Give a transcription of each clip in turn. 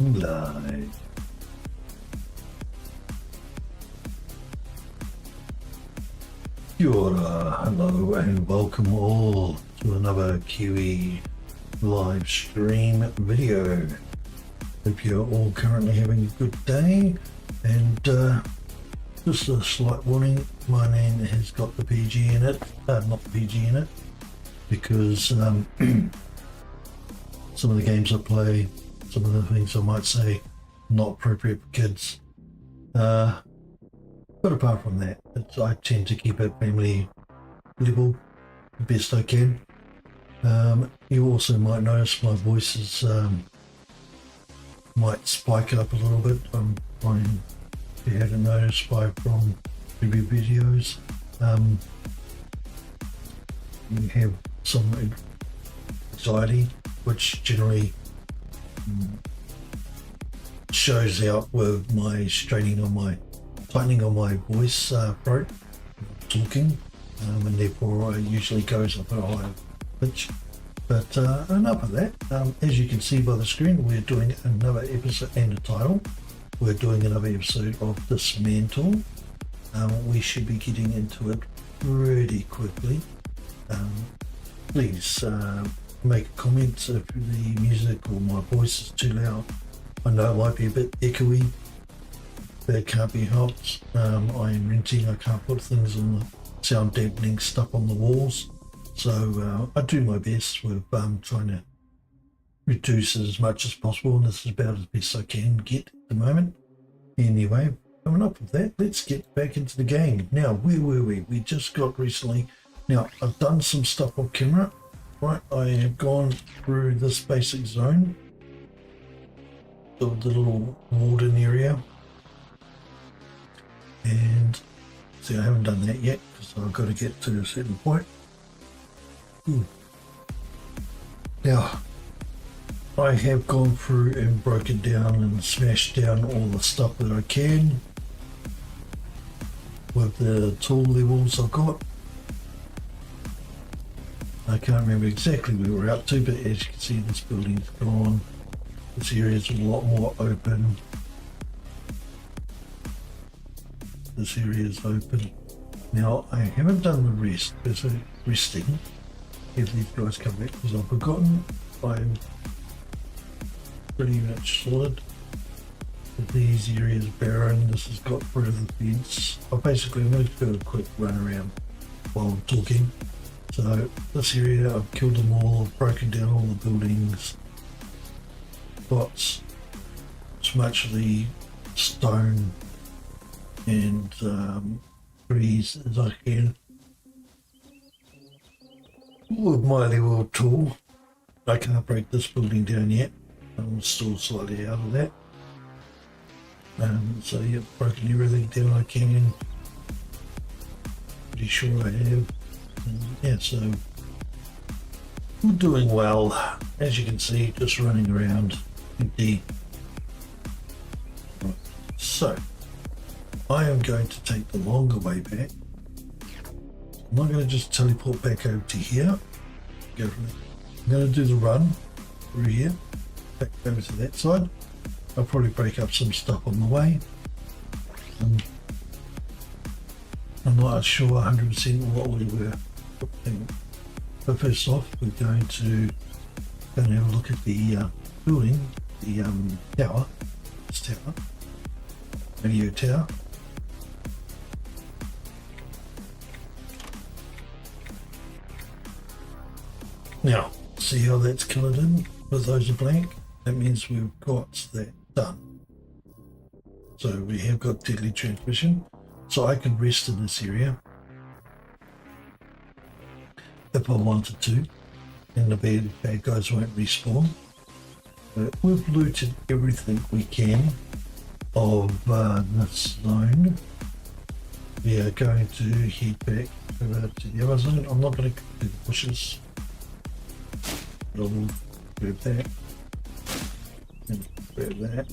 Live. Kia ora, hello and welcome all to another Kiwi live stream video. Hope you're all currently having a good day, and just a slight warning, my name has got the PG in it, not the PG in it, because some of the games I play, some of the things I might say, not appropriate for kids. But apart from that, I tend to keep it family level the best I can. You also might notice my voice is might spike up a little bit. I'm trying, if you hadn't noticed from previous videos, you have some anxiety, which generally shows out with my tightening on my voice throat, talking, and therefore it usually goes up at a higher pitch. But enough of that. As you can see by the screen, we're doing another episode and a title. We're doing another episode of Dysmantle. We should be getting into it pretty quickly. Please make a comment if the music or my voice is too loud. I know it might be a bit echoey. That can't be helped. I'm renting, I can't put things on the sound dampening stuff on the walls. So I do my best with trying to reduce it as much as possible, and this is about as best I can get at the moment. Anyway, enough of that, let's get back into the game. Now, where were we? We just got recently. Now, I've done some stuff on camera, right? I have gone through this basic zone, the little warden area. And see, I haven't done that yet because I've got to get to a certain point. Now, I have gone through and broken down and smashed down all the stuff that I can with the tool levels I've got. I can't remember exactly where we're up to, but as you can see, this building's gone. This area is a lot more open. This area is open. Now, I haven't done the rest. There's a resting. If these guys come back, because I've forgotten. I'm pretty much sorted. These areas barren. This has got further fence. I'm going to do a quick run around while I'm talking. So, this area, I've killed them all. I've broken down all the buildings. Got as much of the stone and trees as I can with my level tool. I can't break this building down yet. I'm still slightly out of that. So yeah, broken everything down I can. Pretty sure I have. Yeah, so we're doing well. As you can see, just running around empty. Right. So I am going to take the longer way back. I'm not going to just teleport back over to here. I'm going to do the run through here, back over to that side. I'll probably break up some stuff on the way. I'm not sure 100% what we were doing. But first off, we're going to have a look at the building, the tower, this tower, radio tower. Now, see how that's coloured in with those are blank? That means we've got that done. So we have got deadly transmission. So I can rest in this area if I wanted to, and the bad guys won't respawn. We've looted everything we can of this zone. We are going to head back over to the other zone. I'm not going to do the bushes. I'll grab that and grab that.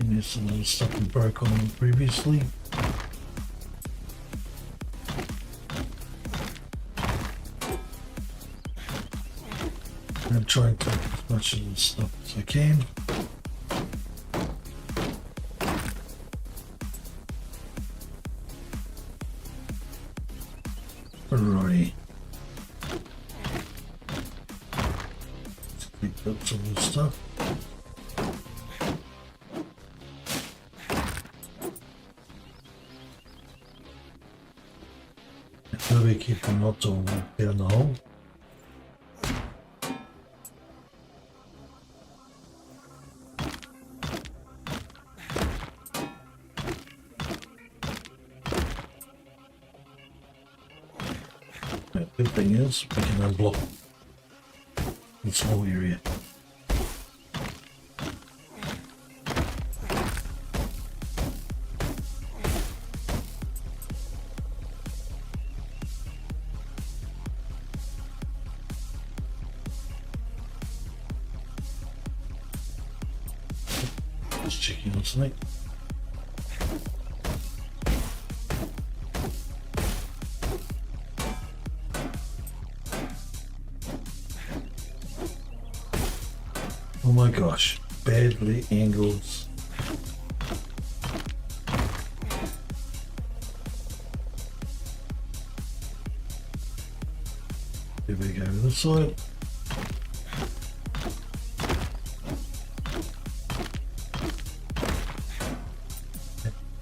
And there's some little stuff we broke on previously. and try and take as much of the stuff as I can. Alrighty. Let's pick up some of the stuff. Gotta be careful not to walk down the hole. The good thing is we can unblock this whole area. Just checking on something. Oh my gosh, badly angled. Here we go, this side.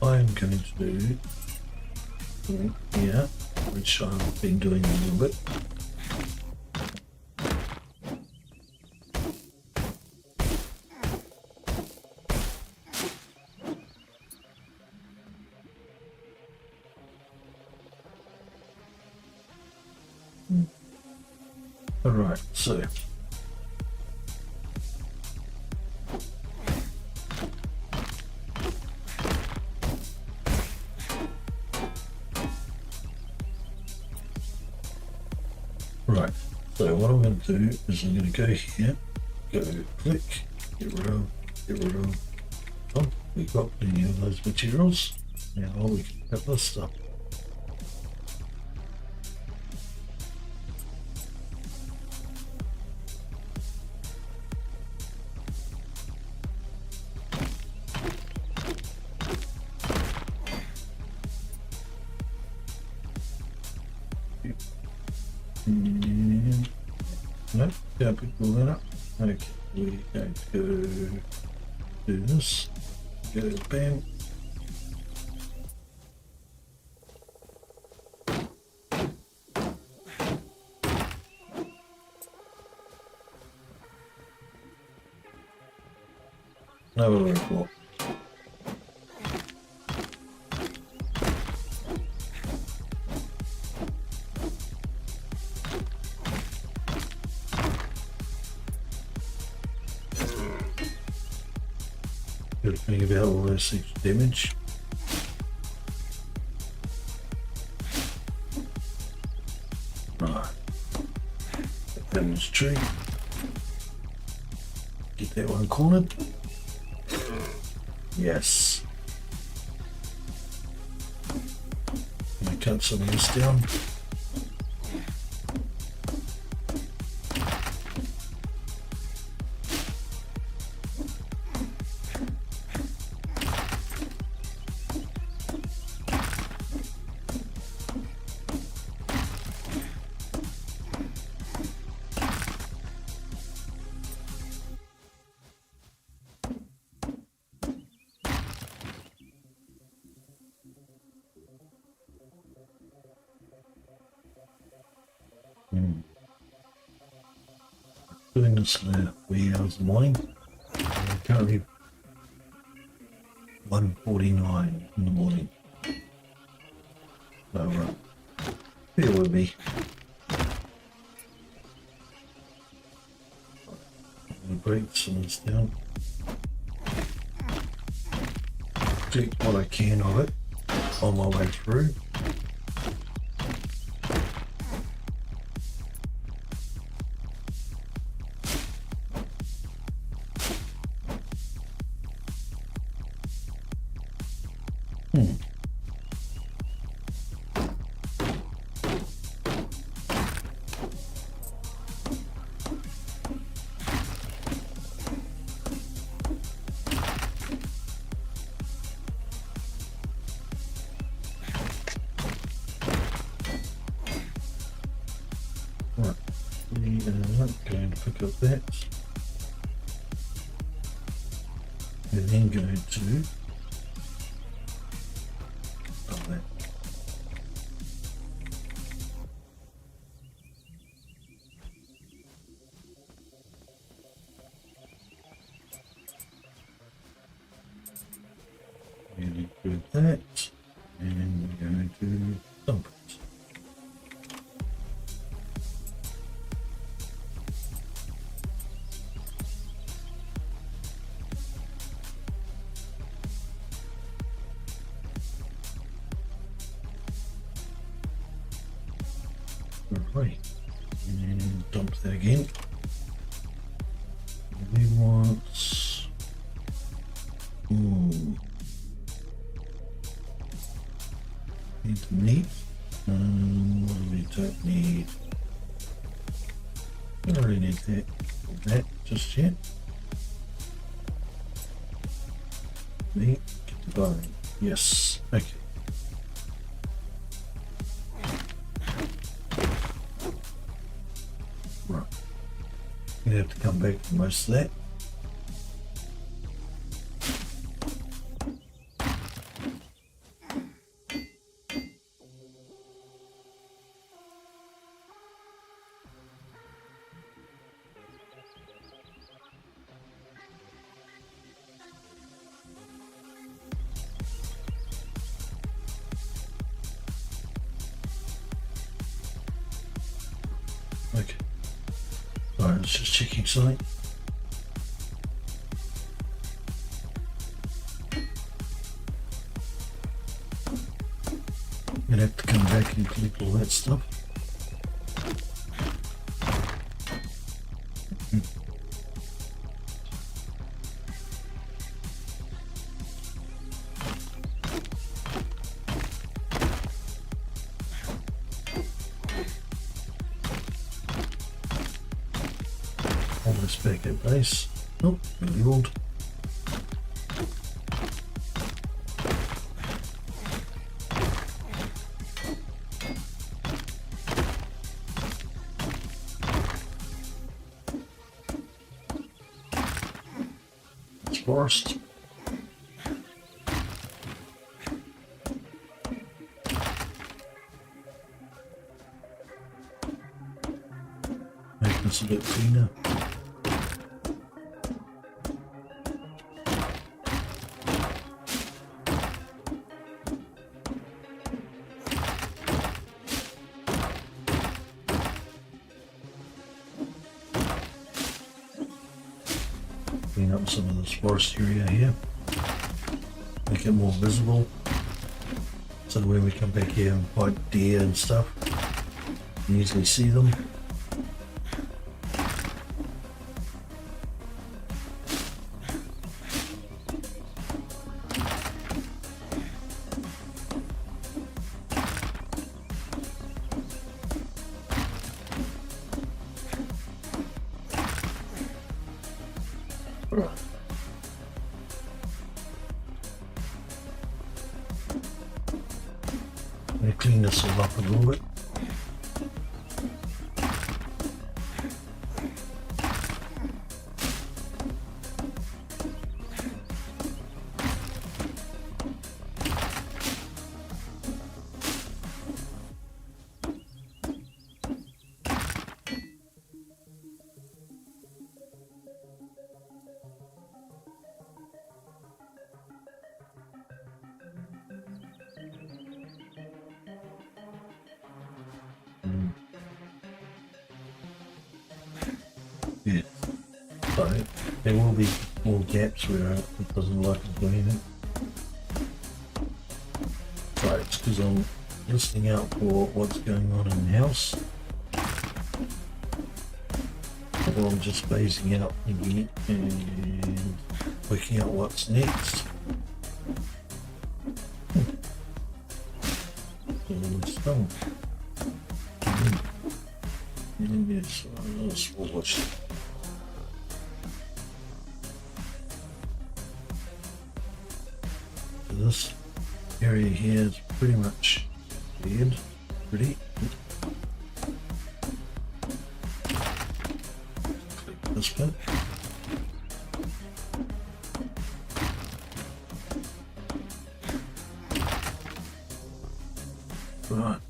I'm going to do here, which I've been doing a little bit. Alright, so what I'm going to do is I'm going to go here, go click, get rid of. Oh, we've got plenty of those materials. Now we can cut this stuff. No, yeah, pick all that up. Okay, we're going to go do this. Go bam. No other report. Good thing about all this extra damage. Right. Put that in this tree. Get that one cornered. Yes. I'm going to cut some of this down. Doing this in the wee hours of the morning. Currently 1:49 in the morning. So bear with me. I'm going to break some of this down. Take what I can of it on my way through. Right, we are going to pick up that. We're then going to that. And include that, and we're going to dump it. Right, and dump that again. We want need the meat. What we don't need. We don't really need that just yet. Meat, get the bone. Yes, okay. Right. You have to come back to most of that. Okay. Alright, let's just checking something. I'm gonna have to come back and collect all that stuff. Almost back at base. Nope, really old. It's forest. Make this a bit cleaner. Clean up some of this forest area here, make it more visible, so that when we come back here and fight deer and stuff, you can easily see them. Let me clean this all up a little bit. Yeah, so there will be more gaps where it doesn't like it doing it. So it's because I'm listening out for what's going on in the house, or I'm just phasing out again and working out what's next. Stone. And yes, let's watch it. This area here is pretty much cleared. Pretty. this bit. Right.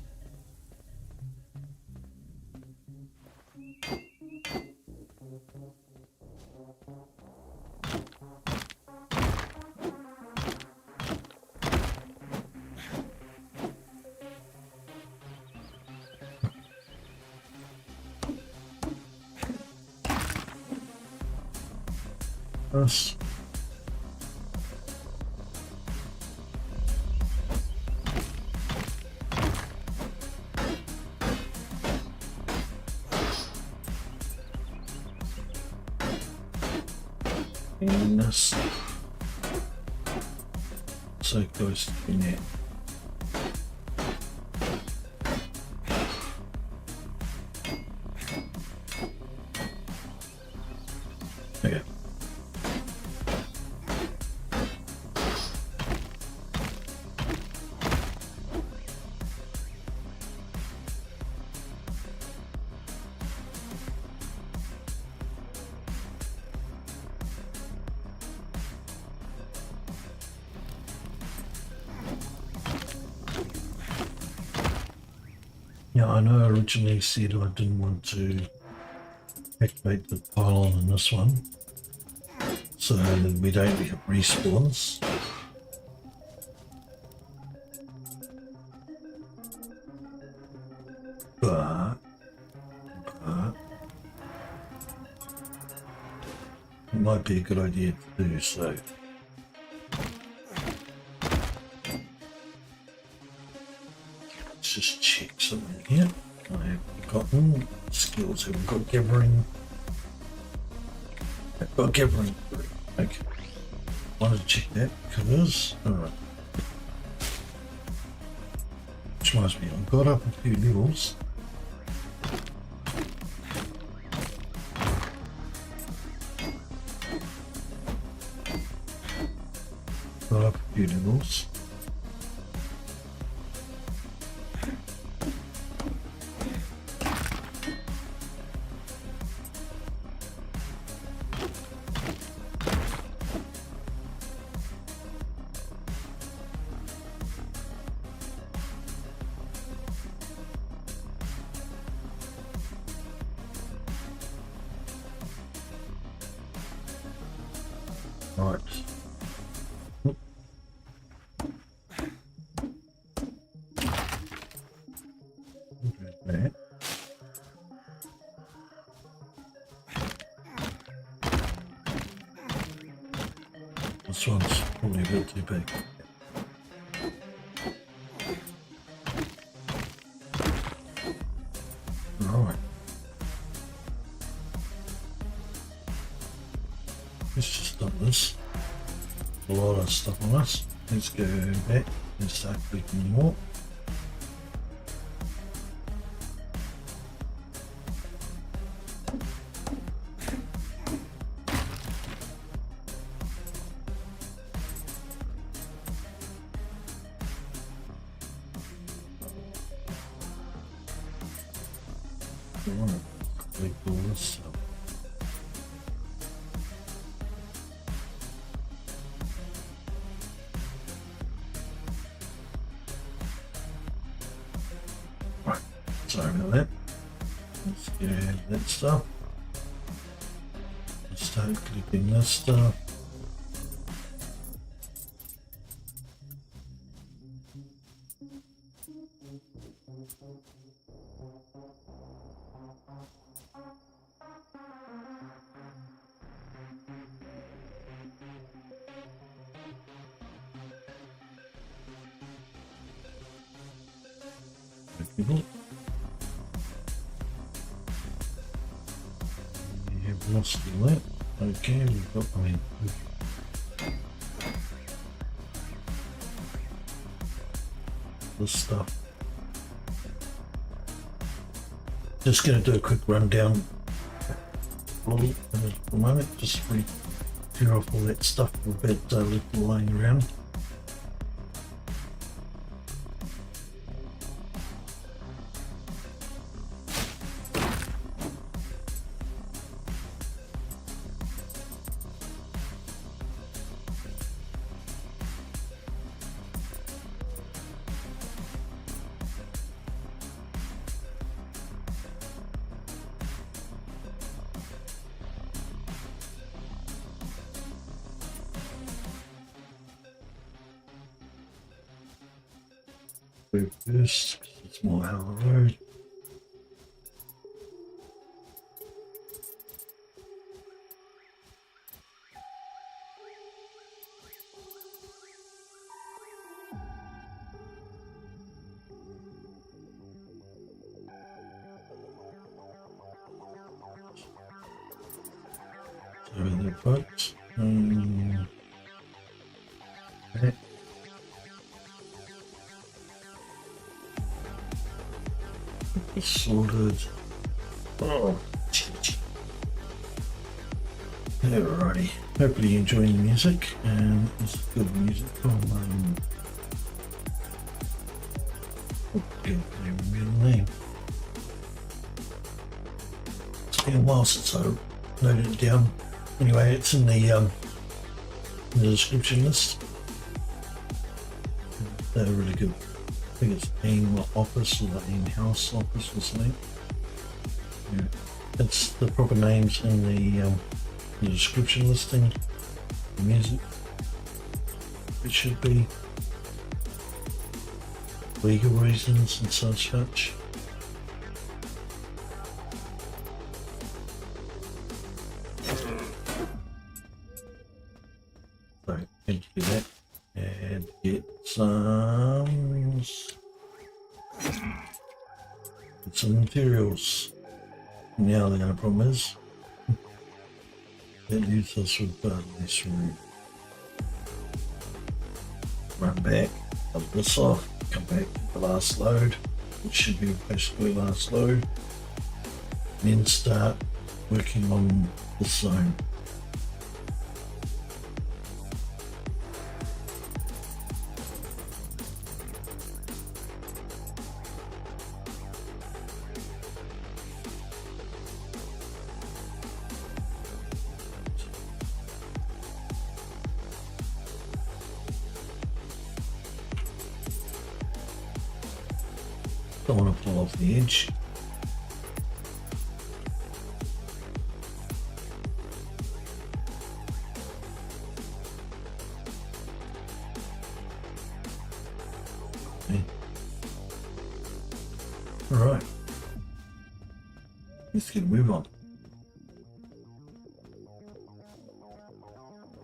Us. And this. So close to the net. Okay. Yeah, I know I originally said I didn't want to activate the pylon in this one, so that we don't get respawns. But it might be a good idea to do so. Let's just check something here. I have forgotten skills. Have we got gathering? I've got gathering. Okay. Wanted to check that because alright. Which reminds me, I've got up a few levels. Got up a few levels. Right. That. This one's probably a bit too big. Right. Let's just dump this. A lot of stuff on us. Let's go back and start clicking more. I want to click all this stuff. Sorry about that. Let's get that stuff. Let's start clicking this stuff. People. Lost the lamp. Okay, we've got this stuff. Just going to do a quick rundown for a moment, just to clear off all that stuff we've got left lying around. Go first, 'cause it's more out of the road. So the boats. Okay. Sorted. Oh, alrighty. Hopefully you're enjoying the music, and it's good music from oh, I can't remember the name. It's been a while since I noted it down. Anyway, it's in the description list. They're really good. I think it's AIM Office or the AIM House Office or something. Yeah. It's the proper names in the description listing. The music. It should be legal reasons and such. So, into that and get some materials. Now the only problem is that leaves us with this room. Run back, cut this off, come back to the last load, which should be basically last load, and then start working on this zone. Don't want to pull off the edge. Okay. All right. Let's get a move on.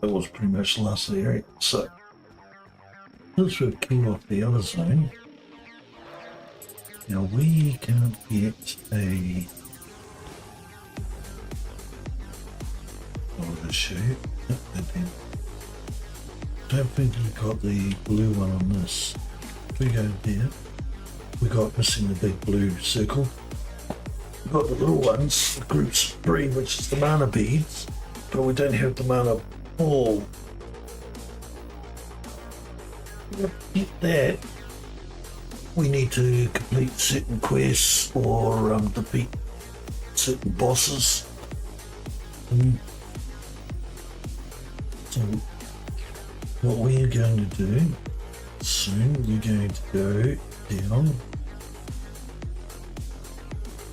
That was pretty much the last of the area. So, since we've killed off the other zone, now we can get a the shape. Don't think we got the blue one on this. If we go there, we got missing the big blue circle. We got the little ones, the groups 3, which is the mana beads, but we don't have the mana ball. To get that, we need to complete certain quests or defeat certain bosses. So what we are going to do soon, we're going to go down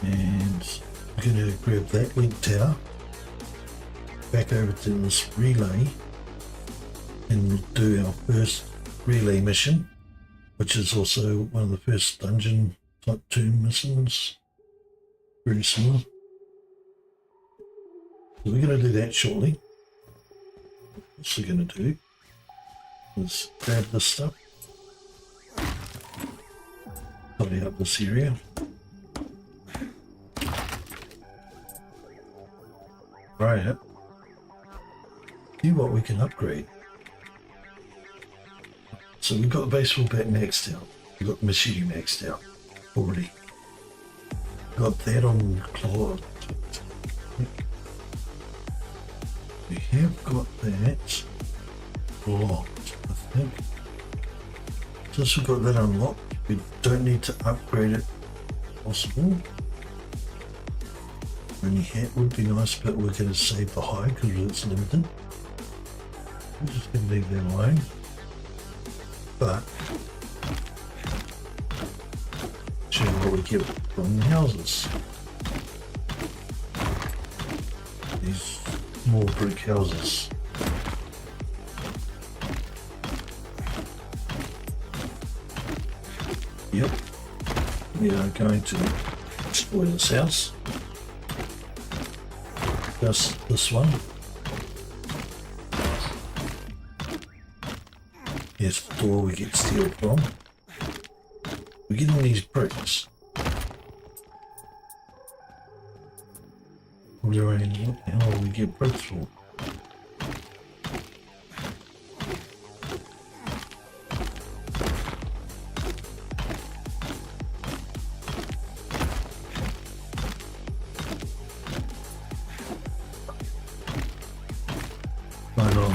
and we're going to grab that link tower, back over to this relay, and we'll do our first relay mission, which is also one of the first dungeon type 2 missions. Very similar. So we're going to do that shortly. What we're going to do is grab this stuff, tidy up this area. Right, see what we can upgrade. So we've got the baseball bat maxed out. We've got the machete maxed out already. Got that on claw. We have got that locked, I think. Since we've got that unlocked, we don't need to upgrade it if possible. Only hat would be nice, but we're going to save the hide because it's limited. We're just going to leave that alone. But show you what we get from the houses. These small brick houses. Yep. We are going to destroy this house. Just this one. Here's the door we get steel from. We're getting these bricks. Wondering what the hell we get bricks for.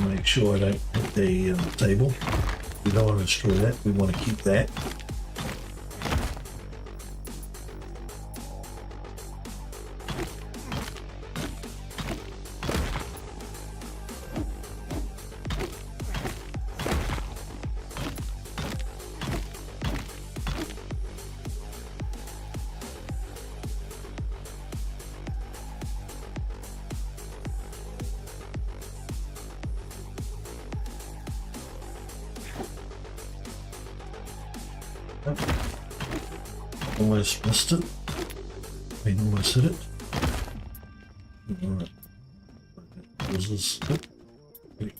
Make sure I don't hit the table. We don't want to destroy that, we want to keep that. Almost missed it. I almost hit it. Alright. This is it. I'm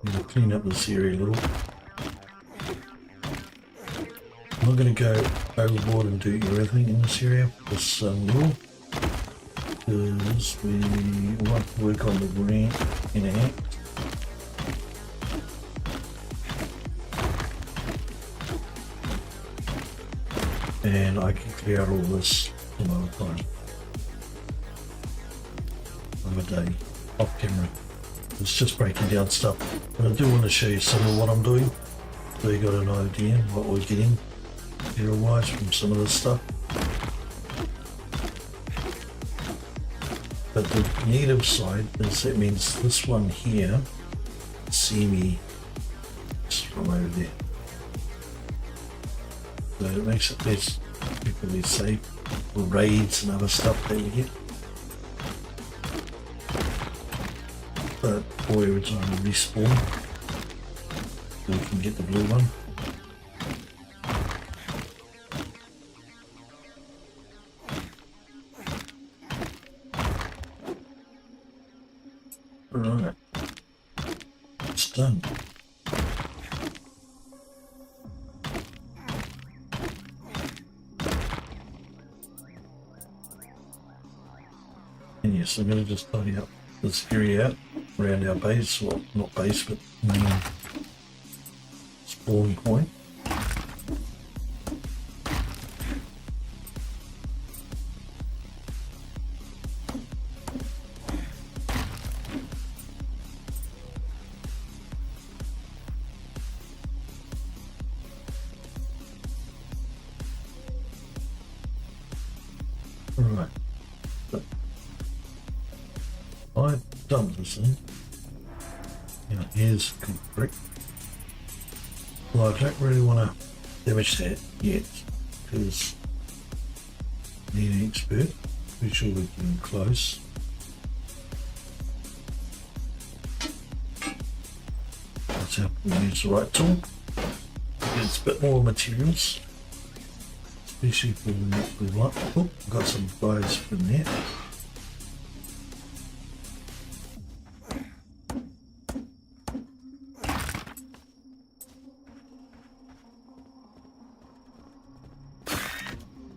going to clean up this area a little. I'm not going to go overboard and do everything in this area for this level, because we want to work on the green in a act. And I can clear out all this some other time. Another day, off camera. It's just breaking down stuff. But I do want to show you some of what I'm doing, so you got an idea what we're getting hero-wise from some of this stuff. But the negative side is that means this one here, see me just from over there. So it makes it less particularly safe for raids and other stuff that you get. But for every time we respawn, we can get the blue one. Alright, it's done. And yes, I'm going to just tidy up this area out around our base, well, not base, but main spawn point. Alright. I've done this in. Now here's a good brick. Well, I don't really want to damage that yet because I need an expert. Pretty sure we're getting close. Let's hope we use the right tool. It's a bit more materials, especially for the net we want. Oh, got some guys from there.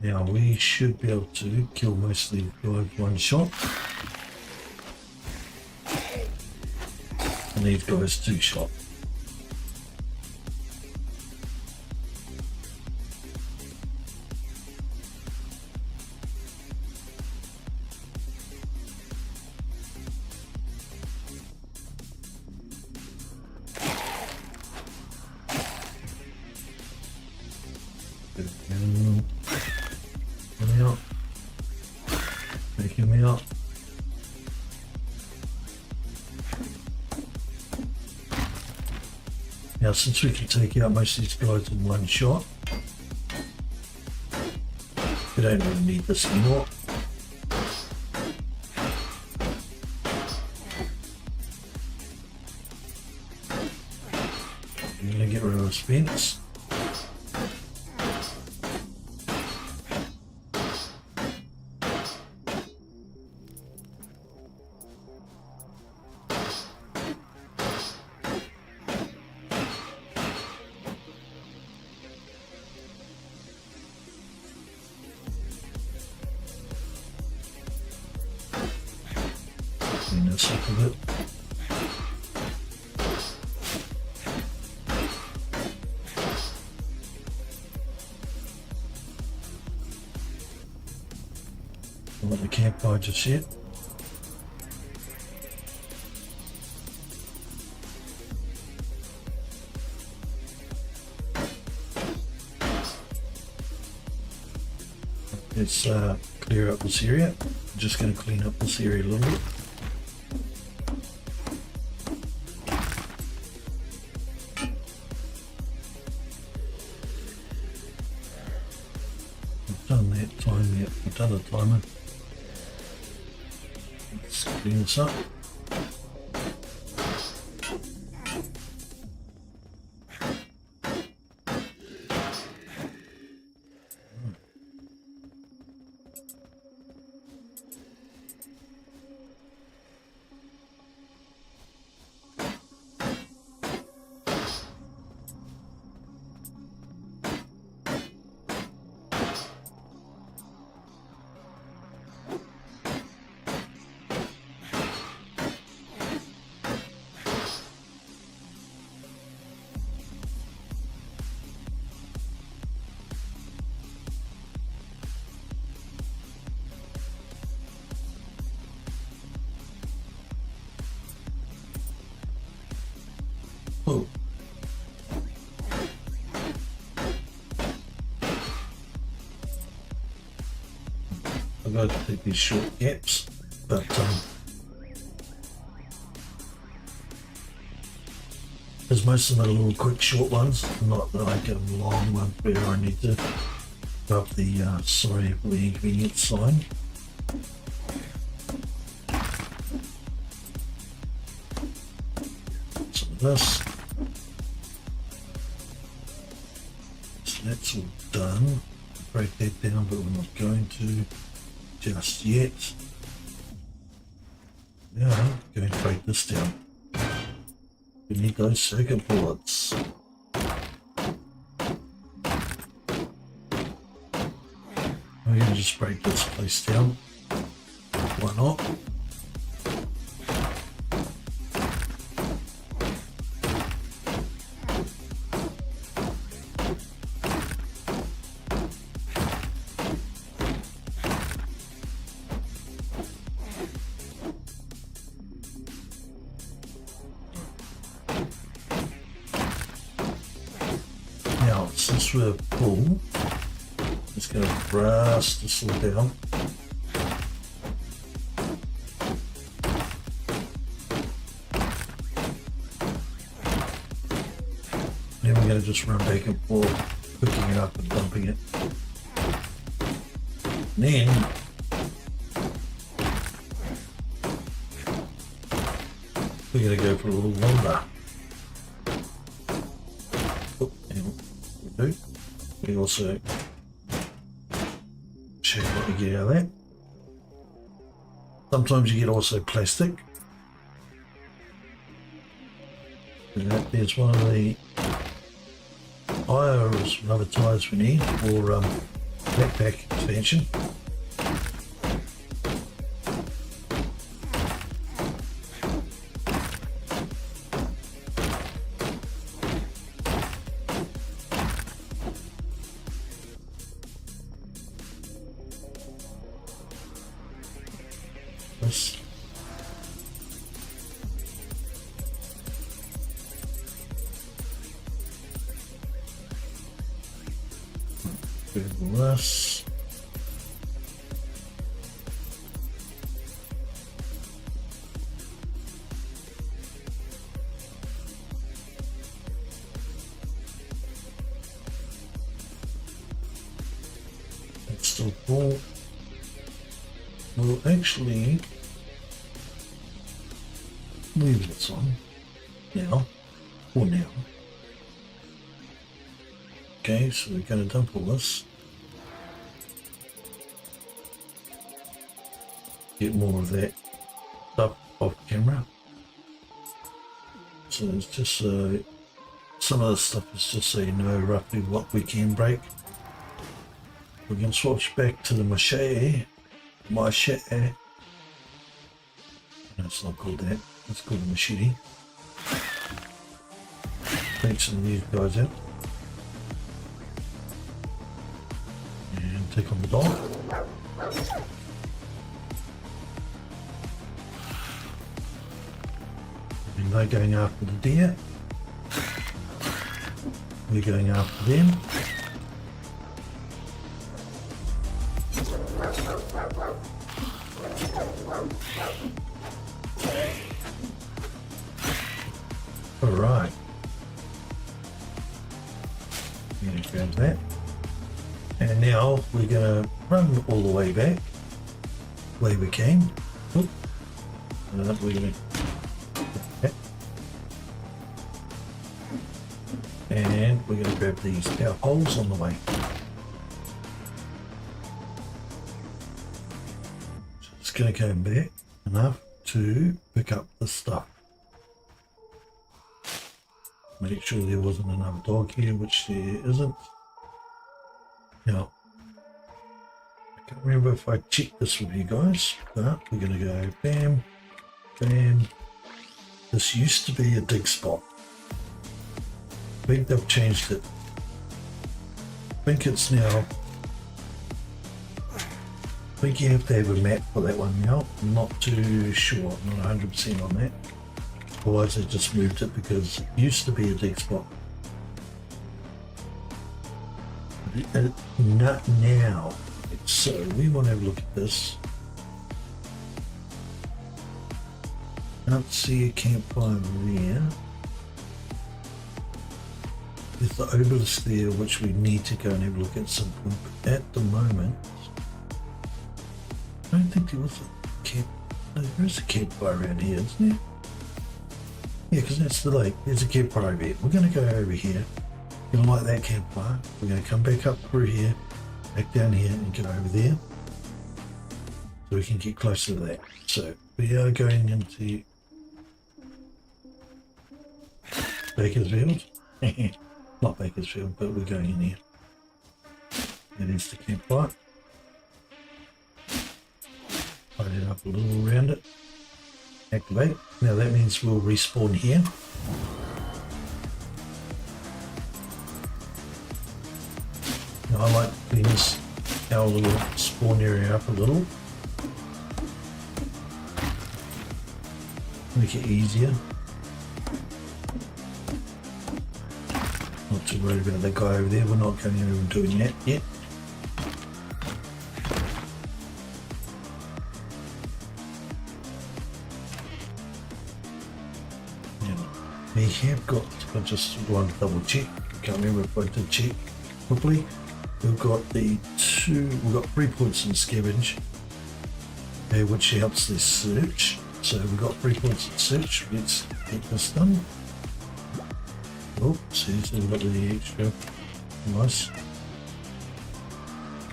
Now we should be able to kill most of these guys with one shot. And these guys 2 shot. Taking me out. Now, since we can take out most of these guys in one shot, we don't really need this anymore. I'm going to get rid of this fence. sick of it. Not at the campfire just yet. Let's clear up this area. I'm just going to clean up this area a little bit. I've done that time yet. I've done the timer. Let's clean this up. Oh. I've got to take these short gaps, but as most of them are little quick short ones, not like a long one where I need to go up the sorry for the inconvenience sign. Some of this. So that's all done. Break that down, but we're not going to just yet. Yeah, I'm going to break this down. We need those circuit boards. We're going to just break this place down. Why not? Since we're full, just going to brass this all down. Then we're going to just run back and forth, picking it up and dumping it. And then we're going to go for a little longer. We also check what we get out of that. Sometimes you get also plastic. And there's one of the quires and other tires we need for backpack expansion. This. It's still full. We'll actually leave this on now, for now. Okay, so we're going to dump all this. Get more of that stuff off camera. So it's just some of the stuff is just so you know roughly what we can break. We can switch back to the mache. No, it's not called that. It's called a machete. Take some of these guys out. And take on the dog. And they're going after the deer. We're going after them. Alright. I'm going to grab that. And now we're going to run all the way back, where we came. Oop. We're going to... And we're going to grab these power poles on the way. So it's going to come back enough to pick up the stuff. Make sure there wasn't another dog here, which there isn't. Now, I can't remember if I checked this with you guys, but we're going to go bam, bam. This used to be a dig spot. I think they've changed it. I think it's now, I think you have to have a map for that one now. I'm not too sure, I'm not 100% on that. Otherwise they just moved it because it used to be a dig spot. Not now. So we want to have a look at this. Can't see a campfire there. There's the obelisk there, which we need to go and have a look at some point. But at the moment, I don't think there was a camp. No, there is a campfire around here, isn't there? Yeah, because that's the lake. There's a campfire over here. We're going to go over here. We're going to light that campfire. We're going to come back up through here, back down here, and go over there, so we can get closer to that. So we are going into Bakersfield. Not Bakersfield, but we're going in here. That is the campfire. Light it up a little around it. Activate. Now that means we'll respawn here. Now I like to clean this, our little spawn area up a little. Make it easier. Not too worried about that guy over there. We're not going over and doing that yet. We have got, I just want to double check, I can't remember if I did check properly. We've got we've got 3 points in scavenge, okay, which helps this search. So we've got 3 points in search. Let's get this done. Oh, see, so we've got the extra nice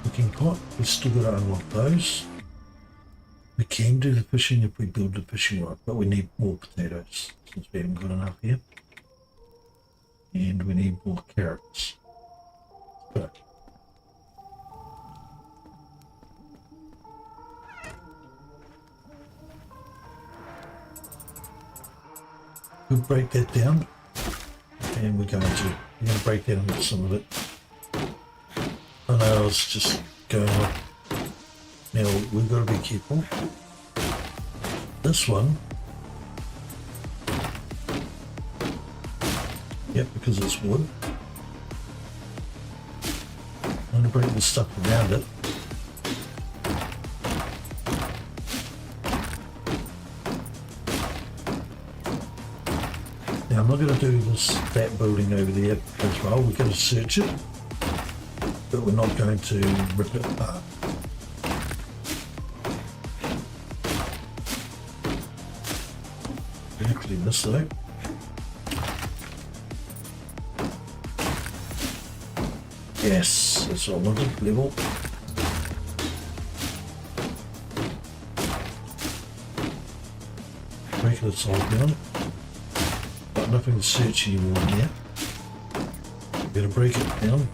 cooking pot. We've still got to unlock those. We can do the fishing if we build the fishing rod, but we need more potatoes since we haven't got enough here. And we need more carrots. So, we'll break that down, and we're going to break down some of it. I know I was just going up. Now we've got to be careful. This one, yep, because it's wood. I'm going to break the stuff around it. Now I'm not going to do that building over there as well. We're going to search it, but we're not going to rip it apart. Clean this though. Yes, that's what I wanted, level. Break it side down. Got nothing to search anymore here. Better break it down.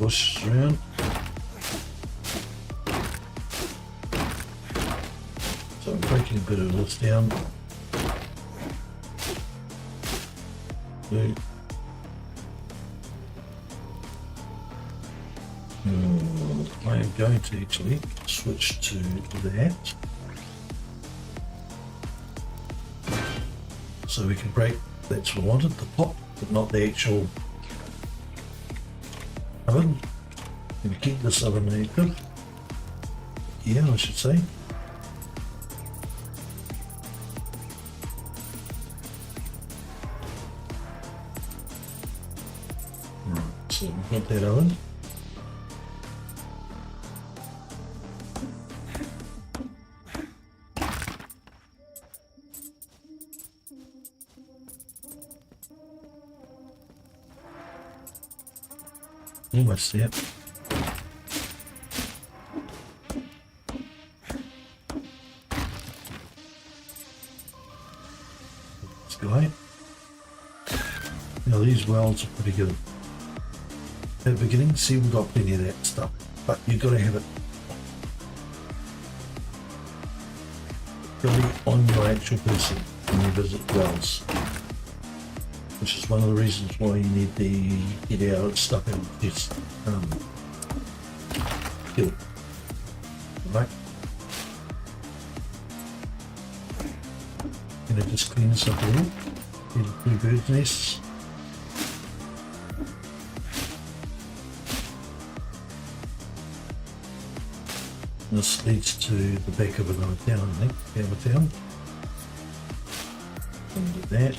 bushes around. So I'm breaking a bit of this down. I am going to actually switch to that. So we can break, that's what I wanted, the pot, but not the actual oven. Going to keep this oven active. Yeah, I should say. Right, so we've got that oven. Almost there. This guy. Now these welds are pretty good. At the beginning, see, we've got plenty of that stuff, but you've got to have it really on your actual person when you visit wells. Which is one of the reasons why you need to get out stuff out of this hill. Right? Gonna just clean this up a little. Get a few birds' nests. This leads to the back of another town, I think. Another town. And that.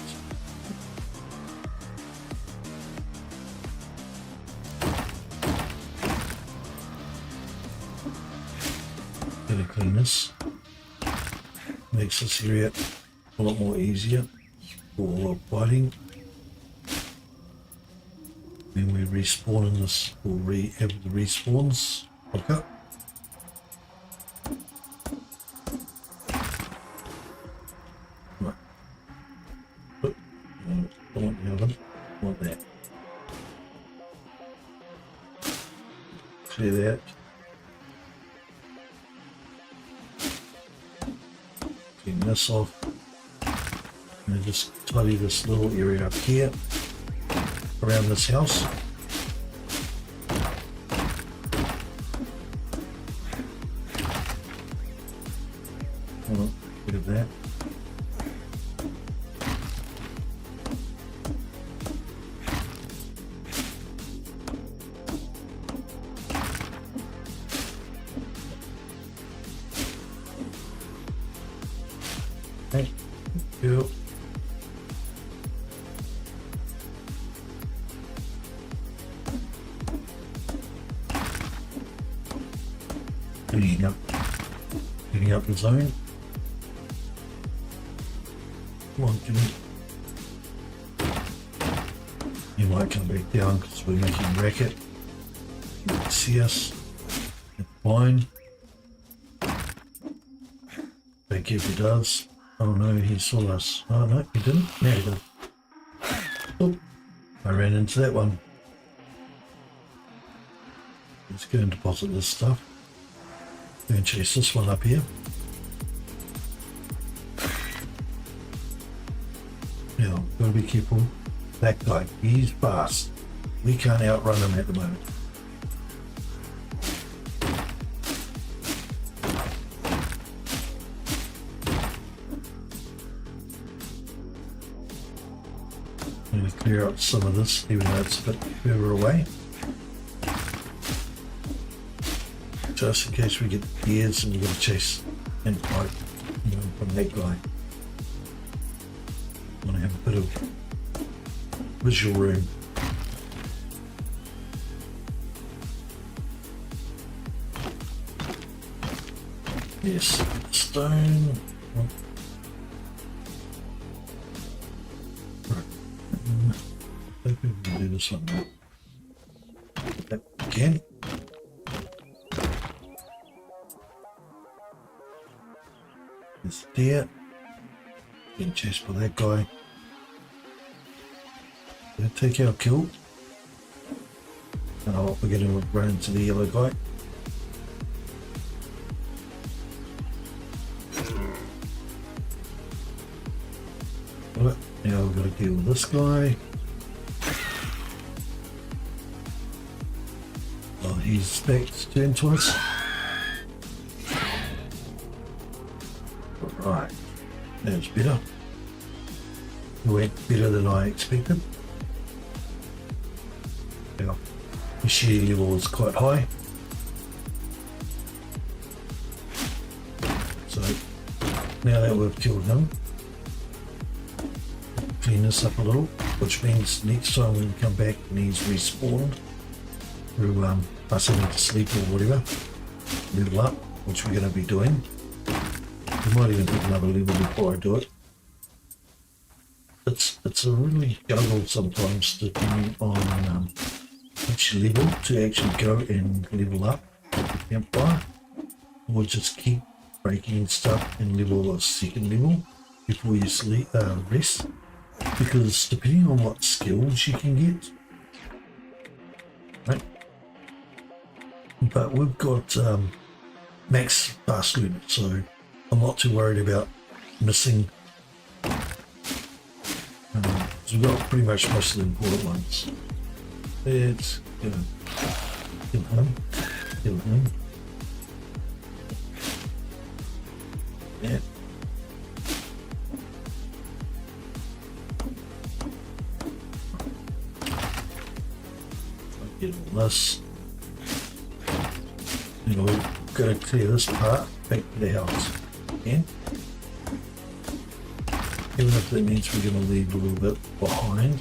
Gonna clean this. Makes this area a lot more easier for biting. When we respawn in this, we'll have the respawns look up. Right. But, don't want the oven, want that. Clear that. Clean this off. And just tidy this little area up here around this house. A bit of that. Thank you. Cleaning up the zone. Come on, Jimmy. You might come back down because we're making racket. You can see us. That's fine. Thank you if he does. Oh no, he saw us. Oh no, he didn't. Now he did. Oh, I ran into that one. Let's go and deposit this stuff. Go and chase this one up here. Now, gotta be careful. That guy, he's fast. We can't outrun him at the moment. I'm going to clear out some of this, even though it's a bit further away. Just in case we get gears and we're going to chase and fight, from that guy. I want to have a bit of visual room. Yes, stone. Right. I think we can do this one now. That again. It's there. Getting chased by that guy. Gonna take our kill. we're going to run into the yellow guy. Right, now we've got to deal with this guy. Oh, he's back to turn to us. Right, that's better. It went better than I expected. Now, the shear level is quite high. So, now that we've killed him, clean this up a little, which means next time when we come back and he's respawned through us having to sleep or whatever, level up, which we're going to be doing. We might even take another level before I do it. It's a really juggle sometimes depending on which level to actually go and level up the campfire, or just keep breaking stuff and level a second level before you sleep rest. Because depending on what skills you can get, right? But we've got max fast movement, so I'm not too worried about missing. So we've got pretty much most of the important ones. It's kill him. Yeah. Get all this. You know, we've got to clear this part back to the house again. Even if that means we're going to leave a little bit behind,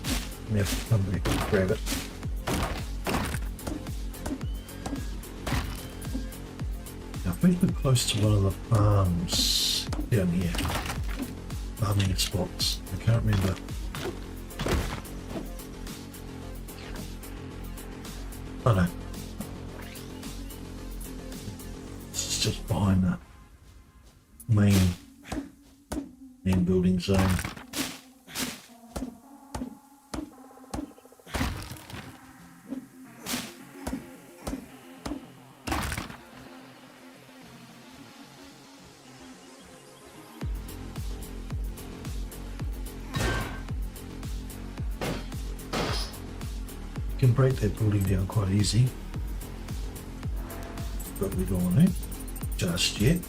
we have to come back and grab it. Now, I think we're close to one of the farms down here. Farming spots. I can't remember. Oh no. This is just behind the main building zone. You can break that building down quite easy, but we don't want to just yet.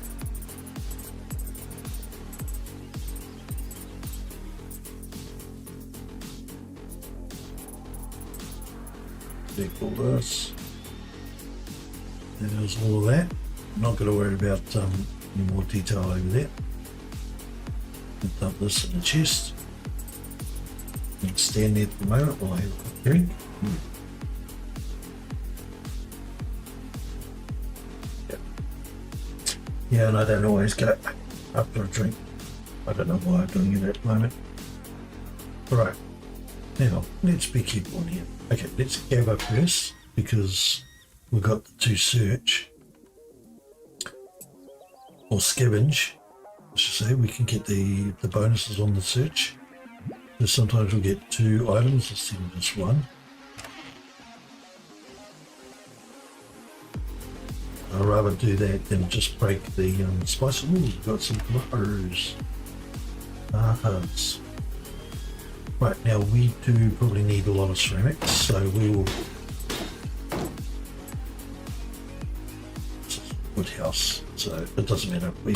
All this. There's all of that. I'm not going to worry about any more detail over there. Dump this in the chest. And stand there for a moment while I have a quick drink. Yeah, and I don't always go after a drink. I don't know why I'm doing it at the moment. Alright, now let's be careful here. Okay, let's gather first because we've got the two search or scavenge. I should say we can get the bonuses on the search. So sometimes we'll get 2 items instead of just 1. I'd rather do that than just break the spice. Ooh, we've got some hoarders. Right, now we do probably need a lot of ceramics, so we will wood house, so it doesn't matter. We're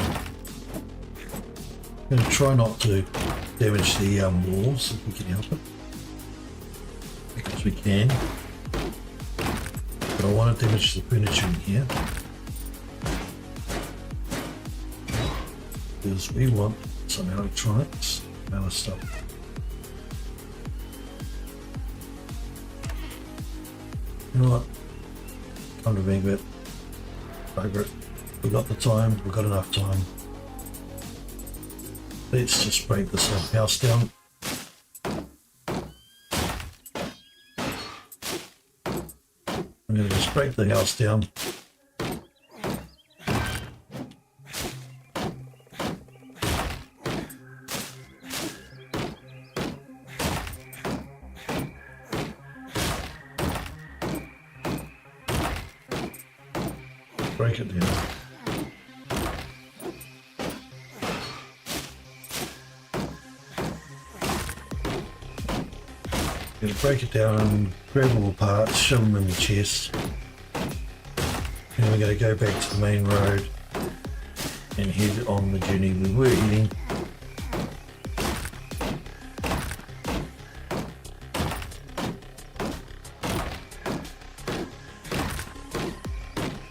going to try not to damage the walls if we can help it, because we can, but I want to damage the furniture in here because we want some electronics and other stuff. You know what? Come to think of it. Over it. We've got the time, we've got enough time. Let's just break this house down. I'm going to just break the house down. break it down. Gonna break it down and grab all the parts, shove them in the chest. Then we're going to go back to the main road and head on the journey we were heading.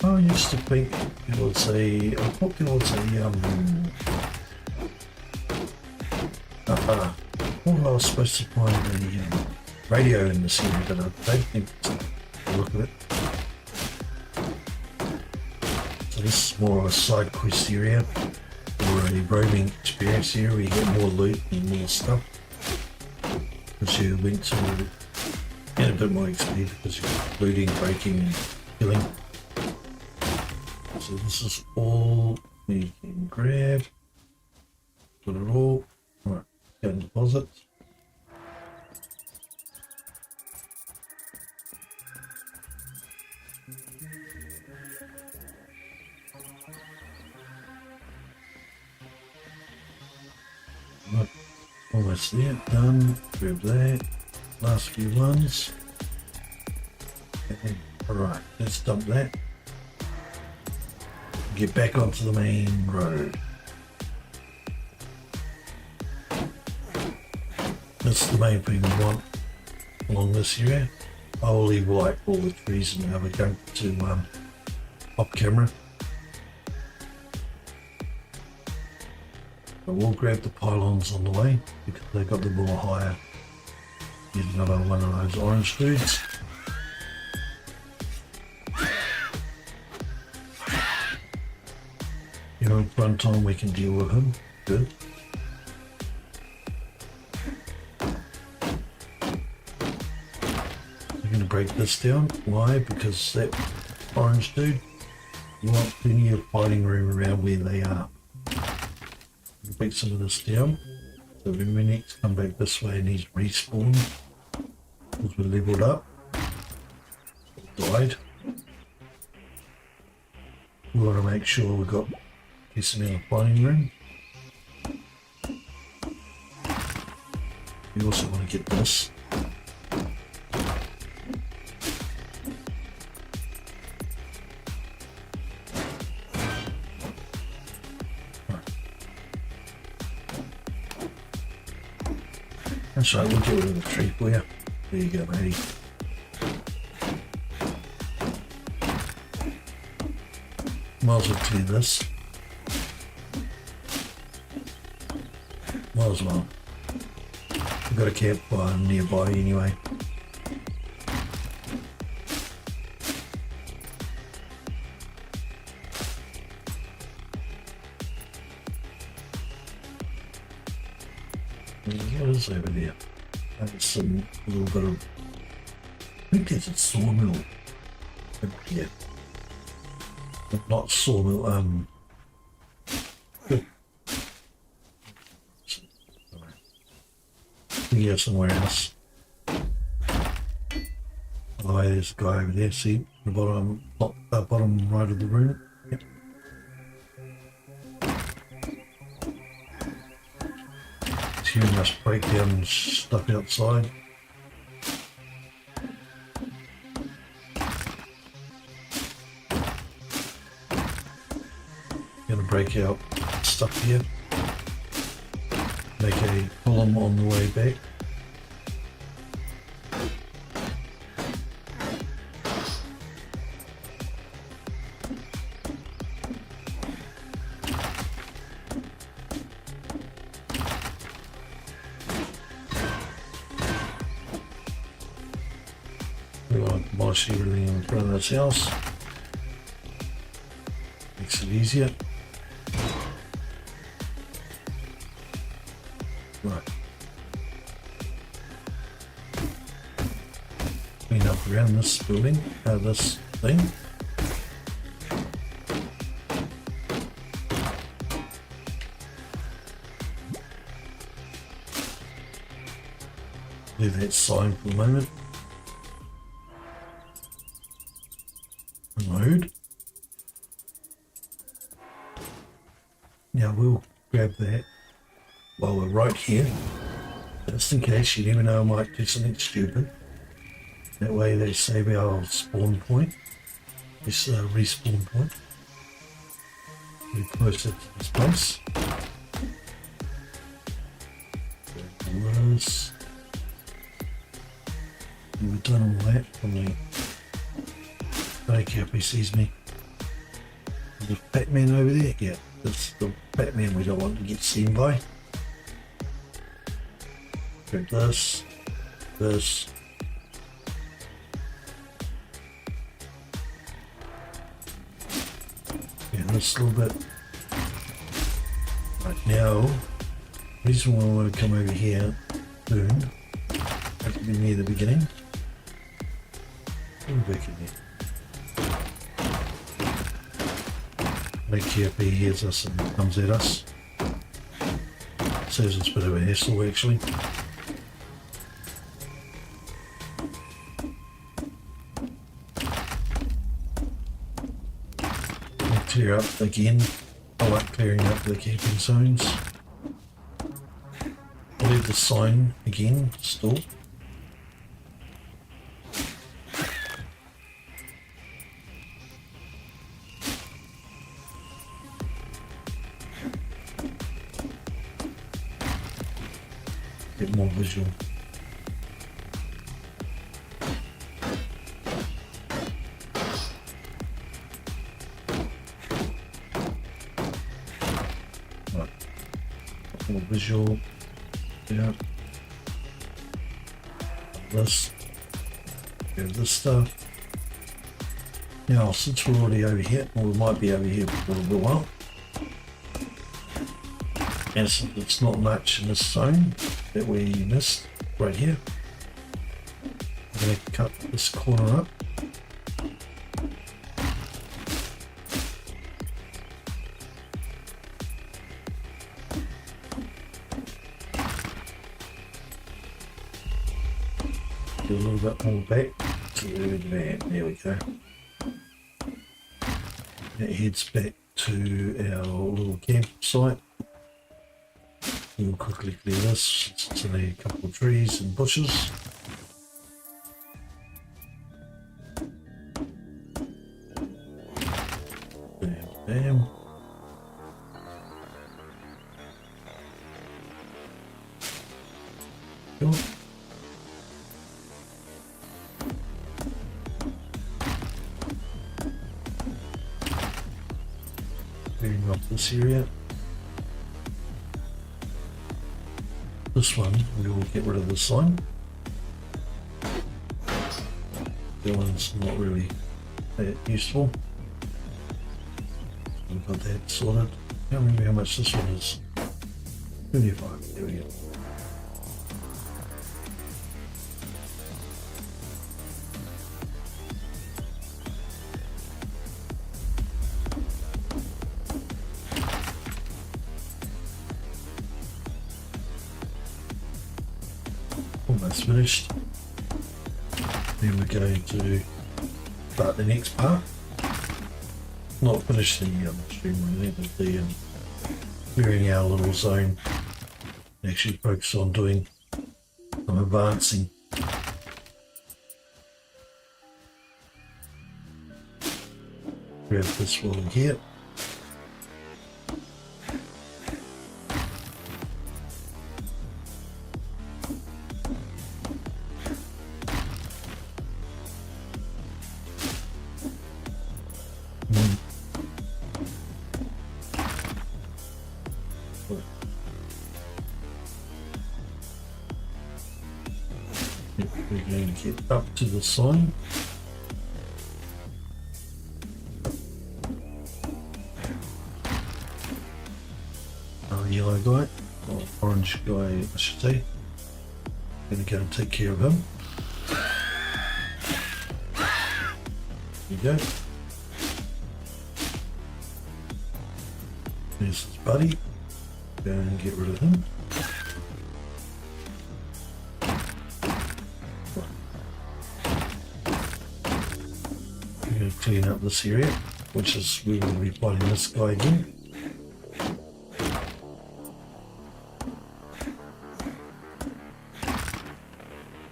I used to think it was I thought there was I was supposed to find a radio in this area, but I don't think it's the look of it. So this is more of a side quest area, or a roaming experience area where you get more loot and more stuff. Because you went to get a bit more XP because you're looting, breaking and killing. So this is all we can grab. Put it all. Alright, go and deposit. Right, almost there, done. Grab that. Last few ones. Alright, let's dump that. Get back onto the main road. That's the main thing we want along this area. I will leave like all the trees and have a go to off camera. But we'll grab the pylons on the way because they've got the more higher. Here's another one of those orange dudes. You know, one time we can deal with him. Good. We're going to break this down. Why? Because that orange dude, you want plenty of fighting room around where they are. We'll break some of this down. So when we next come back this way and he's respawned, because we're leveled up, died. We want to make sure we've got decent amount of fighting room. We also want to get this. Right. That's right, we'll get rid of the tree for you. There you go, matey. Might as well clear this. Might as well. We've got a campfire nearby anyway. What is over there? That's some little bit of. I think there's a sawmill over here. Not sawmill, yeah, somewhere else. Oh, there's a guy over there, see? The bottom, bottom right of the room. Yep. He's hearing us break down stuff outside. Gonna break out stuff here. Make a column on the way back. We want to demolish everything in front of this house. Makes it easier. Right. Clean up around this building, this thing. Leave that sign for the moment. Unload. here, just in case. You never know, I might do something stupid. That way they save our spawn point, this respawn point. We close it to this place. This. We've done all that from the hope he sees me. The Batman over there, yeah, that's the Batman we don't want to get seen by. Grab this, this. Yeah, this a little bit. Right now, the reason why I want to come over here soon, have to be near the beginning. Back in there. Make sure he hears us and comes at us. Saves us a bit of a hassle actually. Clear up again. I like clearing up the camping zones. I'll leave the sign again still. Get more visual. Right. More visual. Yeah. This. Get this stuff. Now, since we're already over here, or we might be over here for a little while, and since it's not much in this zone that we missed right here, I'm going to cut this corner up. Do a little bit more back to that. There we go. That heads back to our little campsite. We'll quickly clear this. It's only a couple of trees and bushes. Bam, bam. Cool. Clearing up this area. This one, we will get rid of the sign. The one's not really that useful. We've got that sorted. I can't remember how much this one is. 25, there we go. Almost finished. Then we're going to start the next part. Not finish the stream or anything, but the clearing our little zone. Actually focus on doing some advancing. Grab this one here. We're going to get up to the sign. Our yellow guy, or orange guy I should say. I'm going to go and take care of him. There you go. There's his buddy. Go and get rid of him. We're going to clean up this area, which is we're going to be fighting this guy again.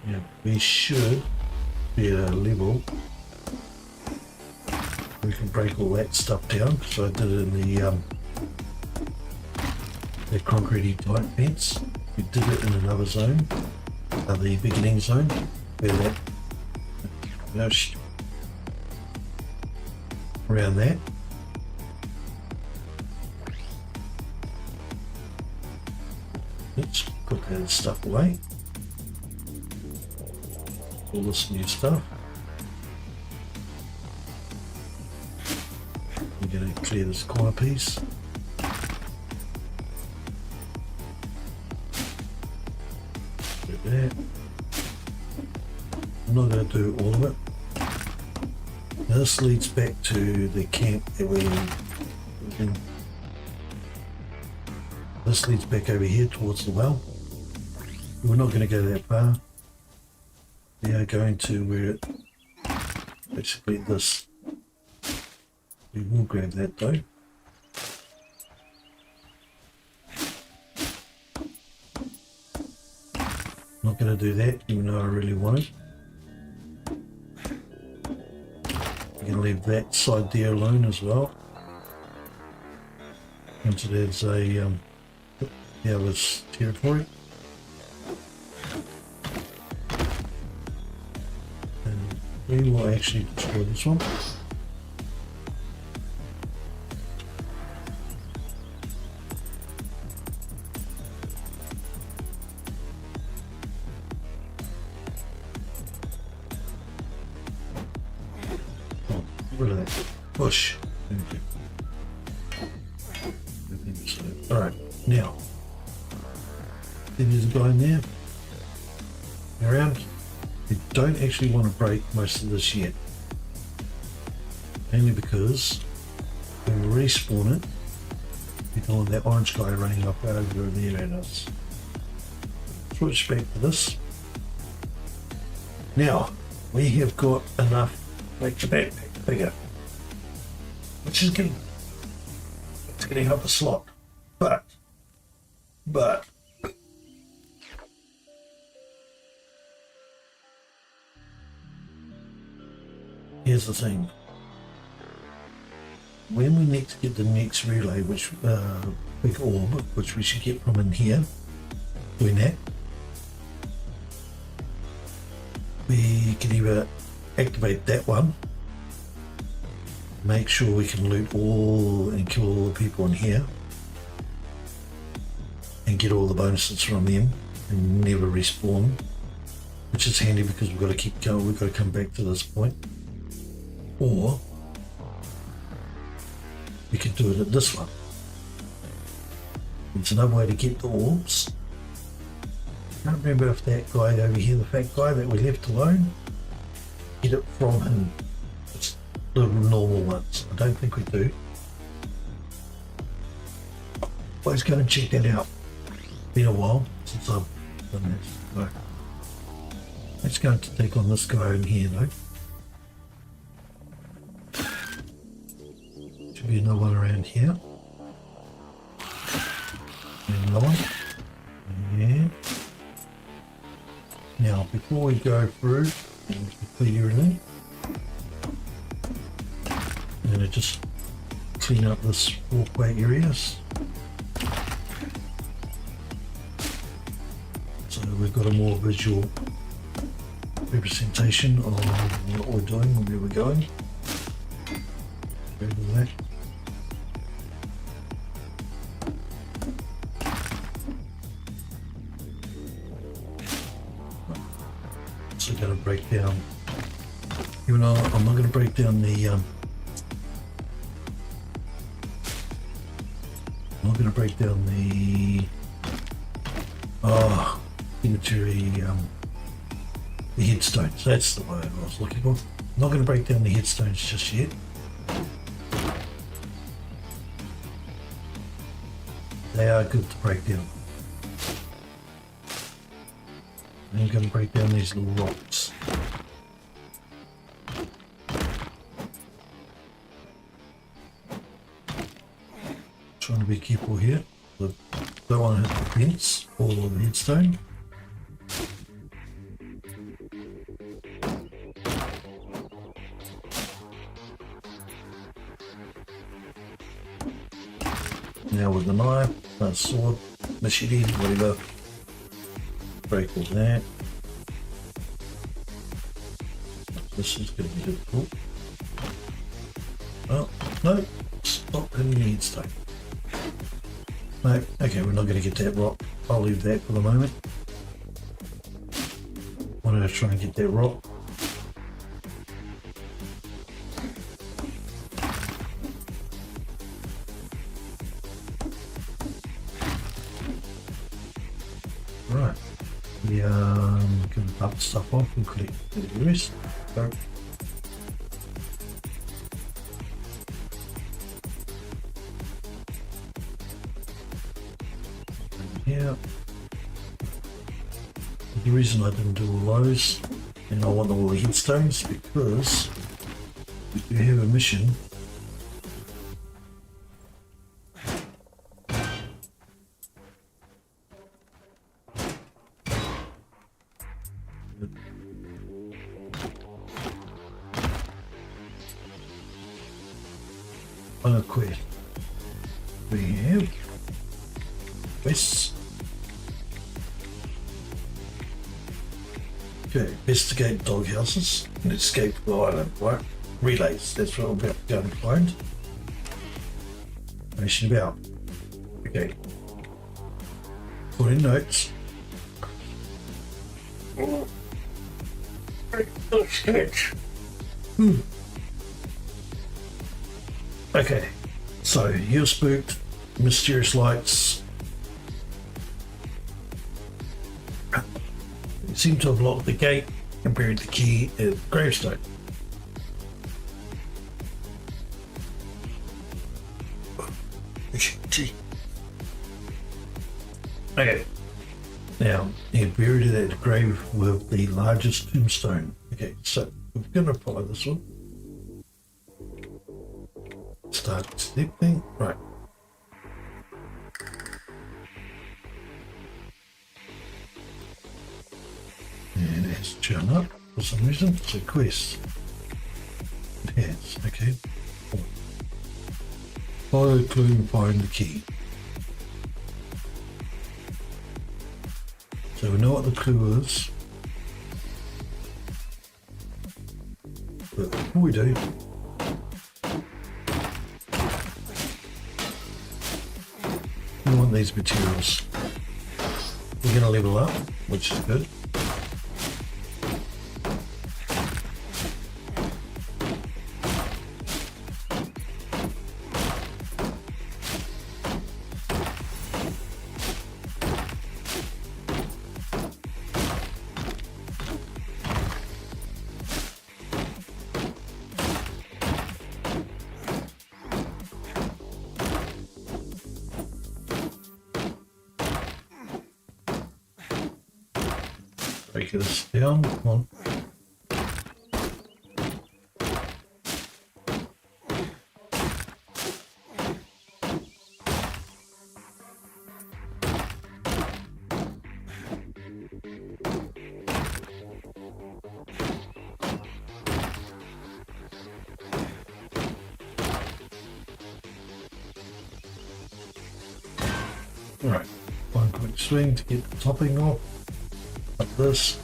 Yeah, we should be at a level we can break all that stuff down. So I did it in the concrete type fence. We did it in another zone, the beginning zone, where that around that. Let's put that stuff away. All this new stuff. We're going to clear this corner piece. Do that. I'm not going to do all of it. Now this leads back to the camp that we can. This leads back over here towards the well. We're not going to go that far. We are going to where it basically this. We will grab that though. Not going to do that even though I really want it. I'm going to leave that side there alone as well. Once it adds a the other's territory. And we will actually destroy this one. Rid of that bush. Alright, now there's a guy in there around. We don't actually want to break most of this yet, only because when we respawn it we don't want that orange guy running up over there at us. Switch back to this. Now we have got enough to make the backpack bigger, which is good. It's going to help us a lot, but here's the thing. When we next get the next relay, which big orb, which we should get from in here, doing that, we can either activate that one, make sure we can loot all and kill all the people in here, and get all the bonuses from them and never respawn, which is handy because we've got to keep going, we've got to come back to this point. Or we could do it at this one. It's another way to get the orbs. I can't remember if that guy over here, the fat guy that we left alone, get it from him. It's the normal ones. I don't think we do. Let's go and check that out. Been a while since I've done that. So let's go to take on this guy in here though. Should be another one around here. And another one. Yeah. Now before we go through and complete everything, I'm going to just clean up this walkway areas. So we've got a more visual representation of what we're doing and where we're going. Go to that. So going to break down, even though I'm not going to break down the I'm not going to break down the unitary the headstones. That's the word I was looking for. I'm not going to break down the headstones just yet. They are good to break down. I'm going to break down these little rocks. Trying to be careful here. Don't want to hit the fence or the headstone. with the knife, sword, machete, whatever. Break all that. This is going to be difficult. Oh, no, stop hitting the headstone. No, okay, we're not going to get that rock. I'll leave that for the moment. Why don't I try and get that rock? Right, we going to dump stuff off and collect the rest. Go. Here. The reason I didn't do all those, and I want all the headstones, because we do have a mission. On a quest, we have quests. Okay, investigate doghouses and escape the island. Right, relays. That's what I'm about to go and find. Information about. Okay. Put in notes. Okay, so you're spooked, mysterious lights. You seem to have locked the gate and buried the key at the gravestone. Okay, now you buried it at the grave with the largest tombstone. Okay, so we're going to follow this one. Start sleeping. Right. And it has turned up for some reason. It's a quest. It has, okay. Follow the clue and find the key. So we know what the clue is. But before we do, we want these materials. We're going to level up, which is good. Break this down, come on. Alright, one quick swing to get the topping off. Like this.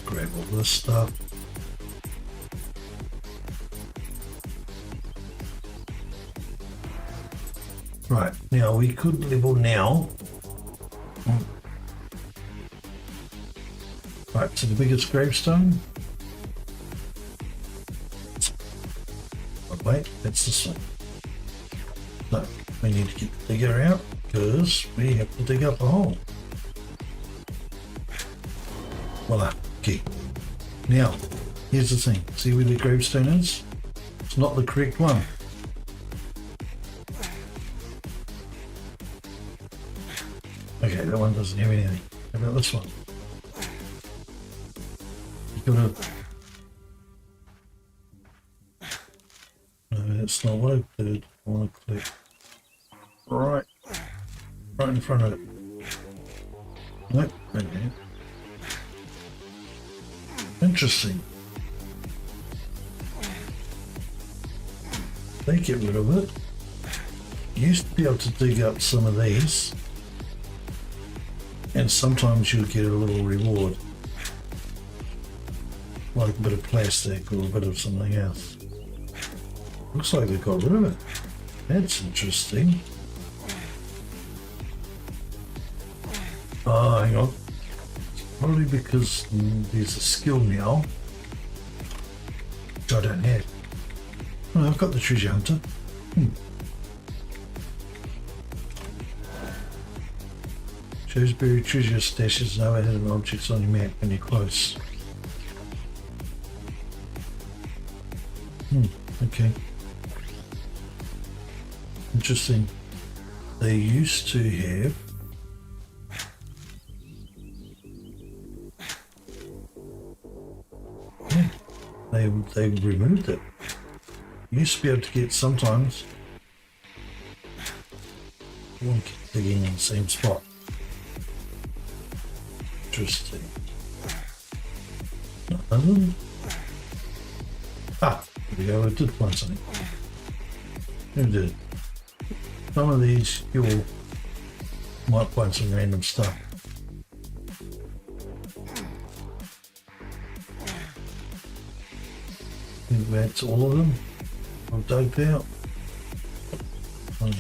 Grab all this stuff. Right, now we could level now. Right, to the biggest gravestone. Oh, wait, that's this one. No, we need to get the digger out because we have to dig up a hole. Voila, okay. Now, here's the thing. See where the gravestone is? It's not the correct one. Okay, that one doesn't have anything. How about this one? You gotta... No, that's not what I did. I want to click right in front of it. Nope, okay. Interesting. they get rid of it. You used to be able to dig up some of these, and sometimes you'll get a little reward, like a bit of plastic or a bit of something else. Looks like they got rid of it. That's interesting. Oh, hang on. Probably because there's a skill now which I don't have. Oh, I've got the treasure hunter. Shows buried treasure stashes and other hidden objects on your map when you're close. Okay. Interesting. They used to have they removed it. You used to be able to get sometimes. I won't keep digging in the same spot. Interesting. Nothing. Ah, there we go. I did find something. Who did? Some of these you might find some random stuff. I think that's all of them I've dug out. Oh,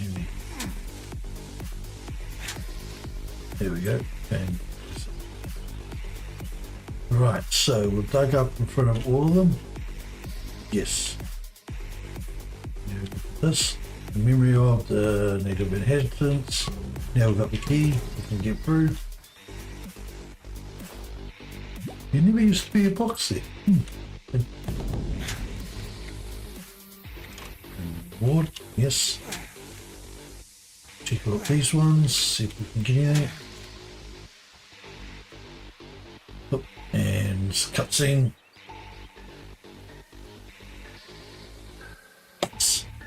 there we go. And right, so we've dug up in front of all of them. Yes. This, the memory of the native inhabitants. Now we've got the key, we can get through. There never used to be a box there. Ward, yes. Check out these ones, see if we can get anything. Oh, and cutscene.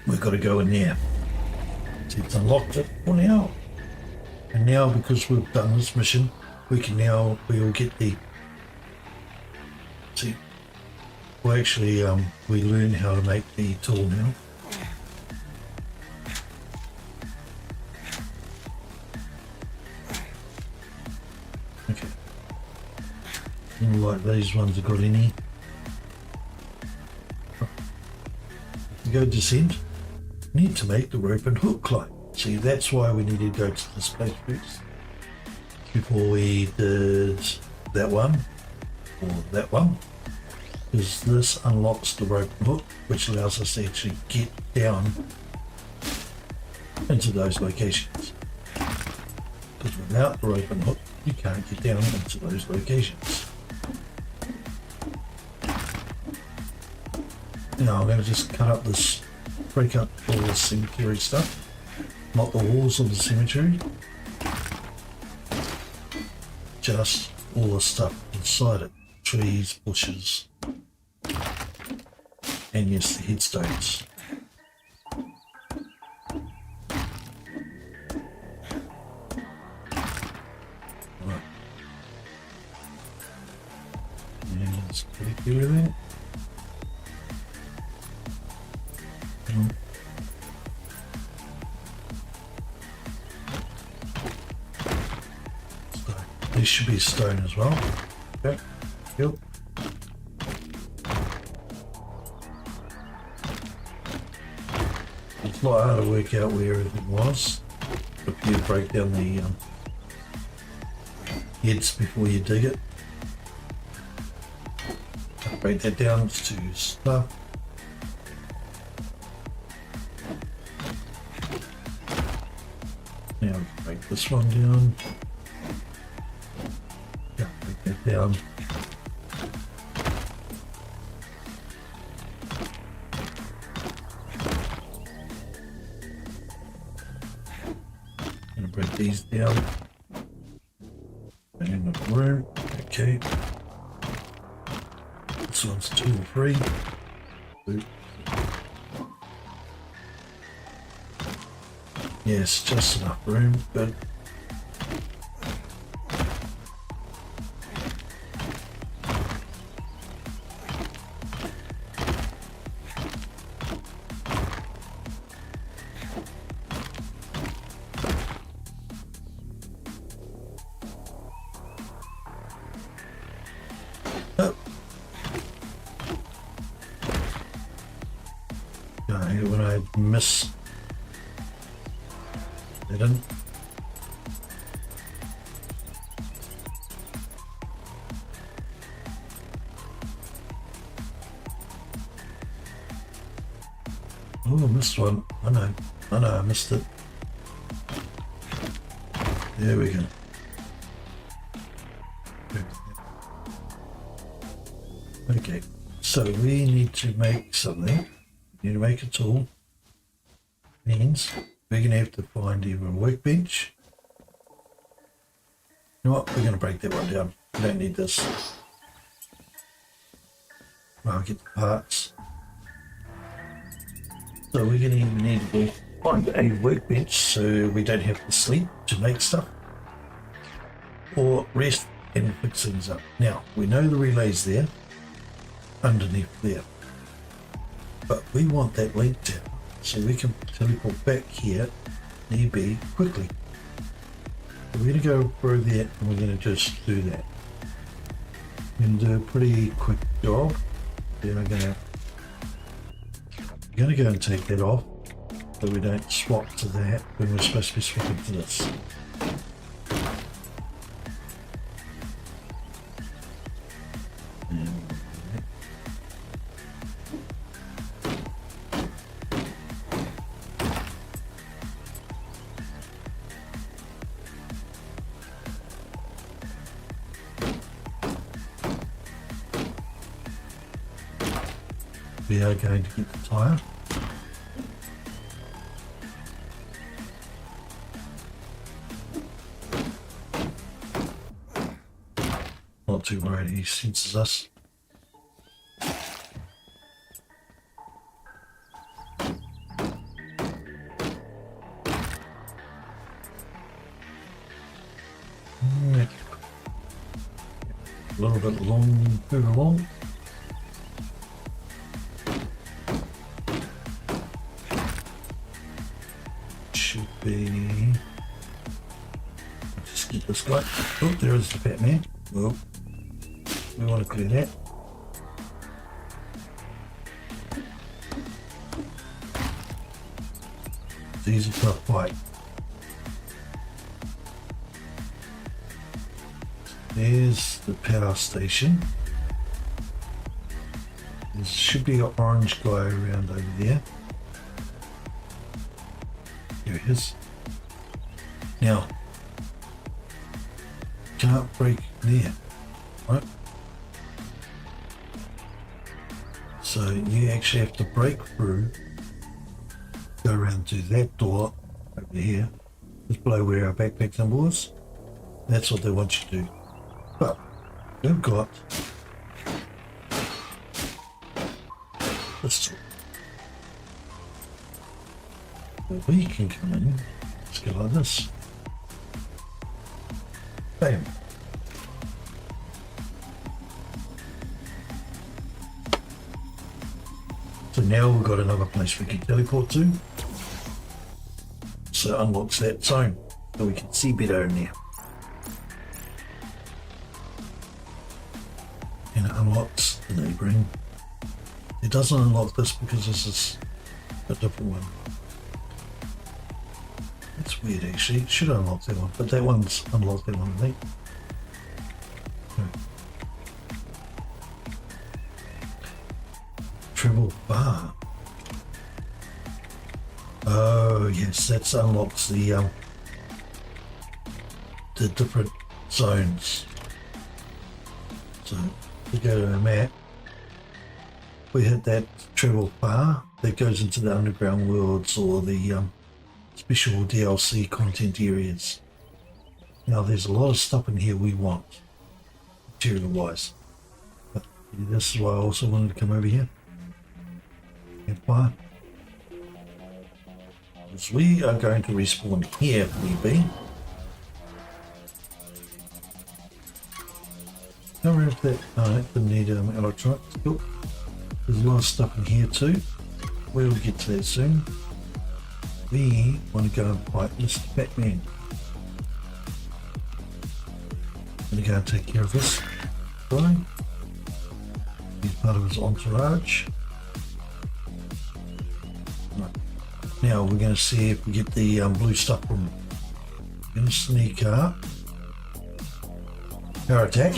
We've got to go in there. See, it's unlocked it for now. And now, because we've done this mission, we'll get the. See, well, actually, we learn how to make the tool now. Okay. Don't like these ones have got any. Go descend. Need to make the rope and hook climb. See, that's why we need to go to this place first before we did that one or that one, because this unlocks the rope and hook, which allows us to actually get down into those locations, because without the rope and hook you can't get down into those locations. Now I'm going to just cut up this, break up all the cemetery stuff, not the walls of the cemetery, just all the stuff inside it, trees, bushes, and yes, the headstones. Right. And let's collect everything. There should be stone as well. Okay, yep. It's a lot hard to work out where everything was. If you break down the heads before you dig it. Break that down to stuff. Now break this one down. Yeah, break that down. Gonna break these down. And the room. Okay. This one's 2 or 3. Yes, just enough room, good. I'd miss. Didn't. Oh, I missed one. I know, I missed it. There we go. Okay, so we need to make something. We need to make a tool. Means we're going to have to find either a workbench. You know what? We're going to break that one down. We don't need this. I'll get the parts. So we're going to need to find a workbench so we don't have to sleep to make stuff. Or rest and fix things up. Now, we know the relay's there. Underneath there, but we want that link down so we can teleport back here nearby quickly. So we're going to go through that and we're going to just do that and do a pretty quick job. Then we're going to go and take that off so we don't swap to that when we're supposed to be swapping to this. We are going to get the tyre. Not too worried, he senses us. A little bit further along. Should be. Just get this guy. Oh, there is the fat man. Well, we want to do that. It's easy to fight. There's the power station. There should be an orange guy around over there. There he is. Now, can't break there, right? So you actually have to break through, go around to that door over here, just below where our backpack symbol is. That's what they want you to do. But we've got this tool. So we can come in, let's go like this. Bam. So now we've got another place we can teleport to. So it unlocks that zone so we can see better in there. And it unlocks the neighbouring. It doesn't unlock this because this is a different one. That's weird actually, it should unlock that one, but that one's unlocked that one I think. Okay. Treble bar. Oh yes, that unlocks the different zones. So we go to a map, we hit that treble bar that goes into the underground worlds or the special DLC content areas. Now there's a lot of stuff in here we want, material wise. But this is why I also wanted to come over here. Campfire. Because we are going to respawn here if need be. Don't remember if that, no, didn't need electronics. Cool. There's a lot of stuff in here too. We'll get to that soon. We want to go and fight Mr. Batman. I'm going to go and take care of this guy. He's part of his entourage. Right. Now we're going to see if we get the blue stuff from. We're going to sneak up. Power attack.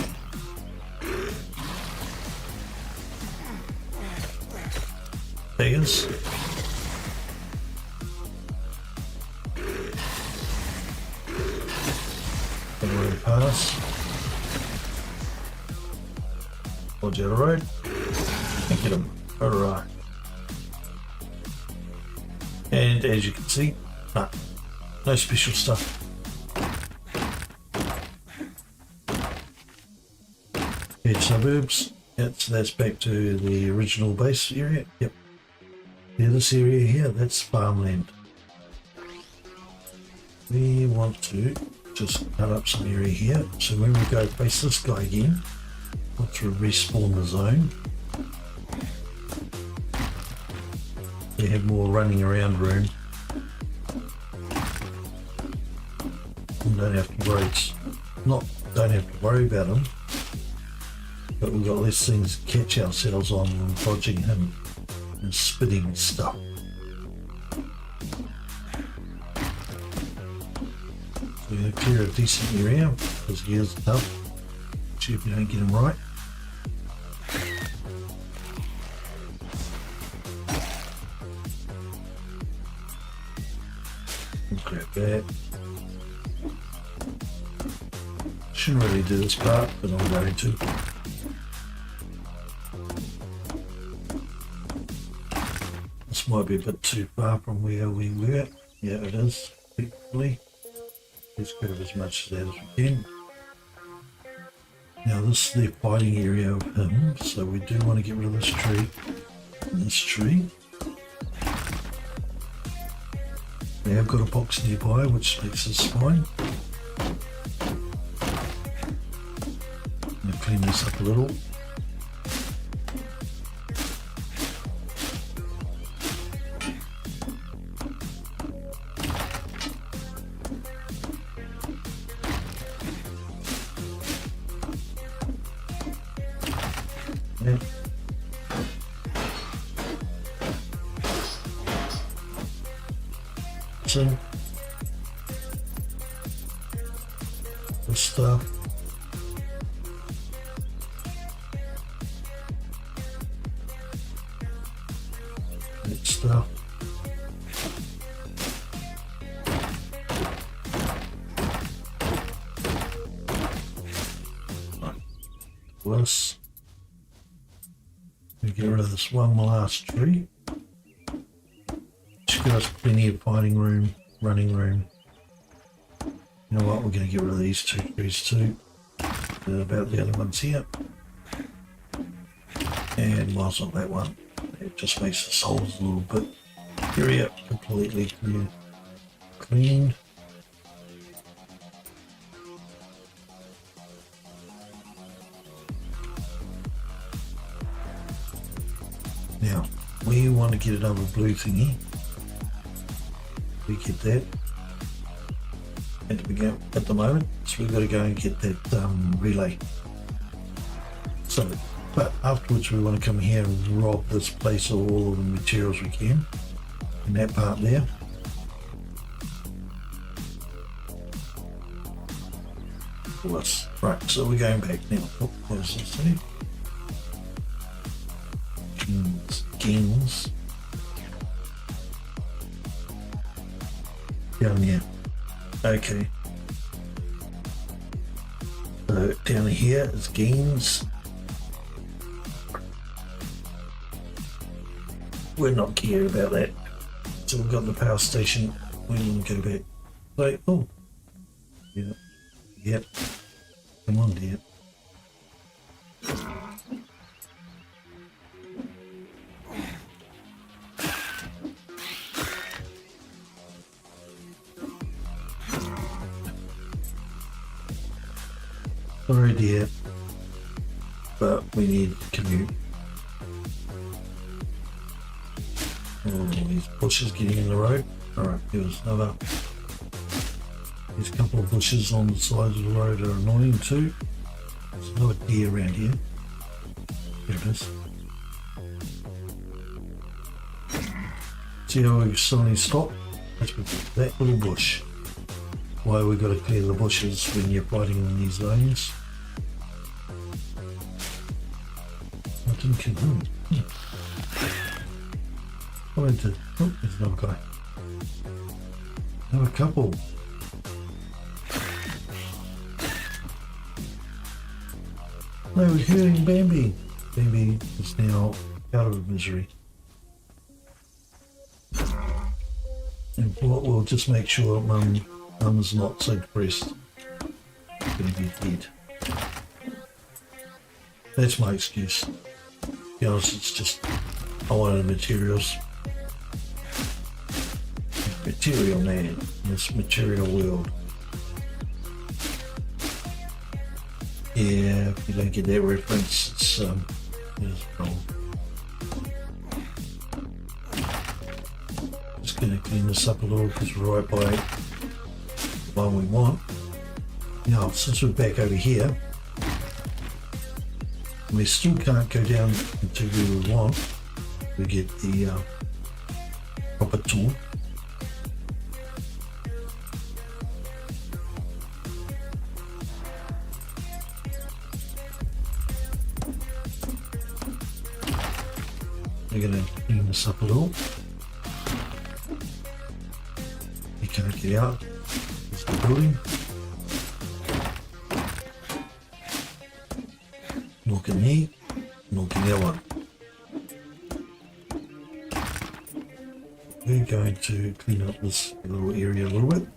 Beggars. Pass. Dodge out of road. And get him. Alright. And as you can see, no special stuff. Edge suburbs. Yep, so that's back to the original base area. Yep. Yeah, this area here, that's farmland. We want to just cut up some area here. So when we go face this guy again, we'll respawn the zone. We have more running around room. And don't have to worry. Don't have to worry about him. But we've got less things to catch ourselves on when dodging him and spitting stuff. We're going to clear a decent area because he is tough. See if we don't get him right. Grab that. Shouldn't really do this part, but I'm going to. This might be a bit too far from where we were. Yeah, it is. Effectively. Let's grab as much of that as we can. Now this is the fighting area of him, so we do want to get rid of this tree and this tree. We have got a box nearby which makes this fine. I'm going to clean this up a little. Yeah. So this stuff. That stuff. This. We get rid of this one last tree. Should give us plenty of fighting room, running room. You know what, we're going to get rid of these two trees too. They're about the other ones here. And whilst on that one, it just makes the soles a little bit area completely clean. Now, we want to get another blue thingy. We get that at the moment, so we've got to go and get that relay. So, but afterwards we want to come here and rob this place of all of the materials we can in that part there. Right, so we're going back now. Oh, what does this say? Skins down there. Okay, so down here is games. We're not caring about that. So we've got the power station. We want to go back. So, oh, yeah, yep. Come on, dear. Sorry, dear, but we need to commute. Oh, these bushes getting in the road. Alright, there's a couple of bushes on the sides of the road are annoying too. There's another deer around here. There it is. See how we suddenly stop? That's because of that little bush. Why we got to clear the bushes when you're fighting in these zones. I didn't kill him. I went to... Oh, there's another guy. Another couple. No, we're hearing Bambi. Bambi is now out of misery. And we'll just make sure Mum's not so depressed. She's gonna be dead. That's my excuse. To be honest, it's just I wanted materials. Material man in this material world. Yeah, if you don't get that reference, it's wrong. Just gonna clean this up a little because we're right by the one we want. Now, since we're back over here, we still can't go down to where we want. We get the proper tool. We're going to clean this up a little. You can't get out. There's the building. Look at me. Look at that one. We're going to clean up this little area a little bit.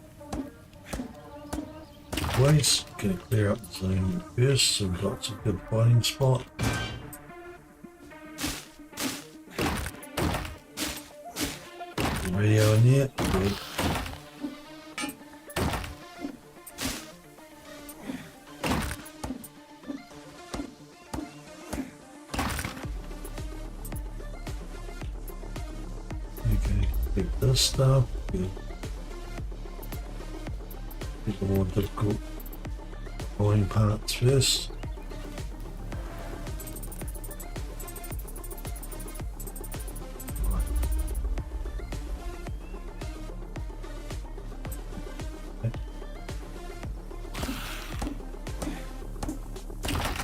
Waste. Going to clear up the zone first so we've got some good fighting spot. Radio in there. Good. Okay, pick this stuff. Good. Pick the more difficult buying parts first.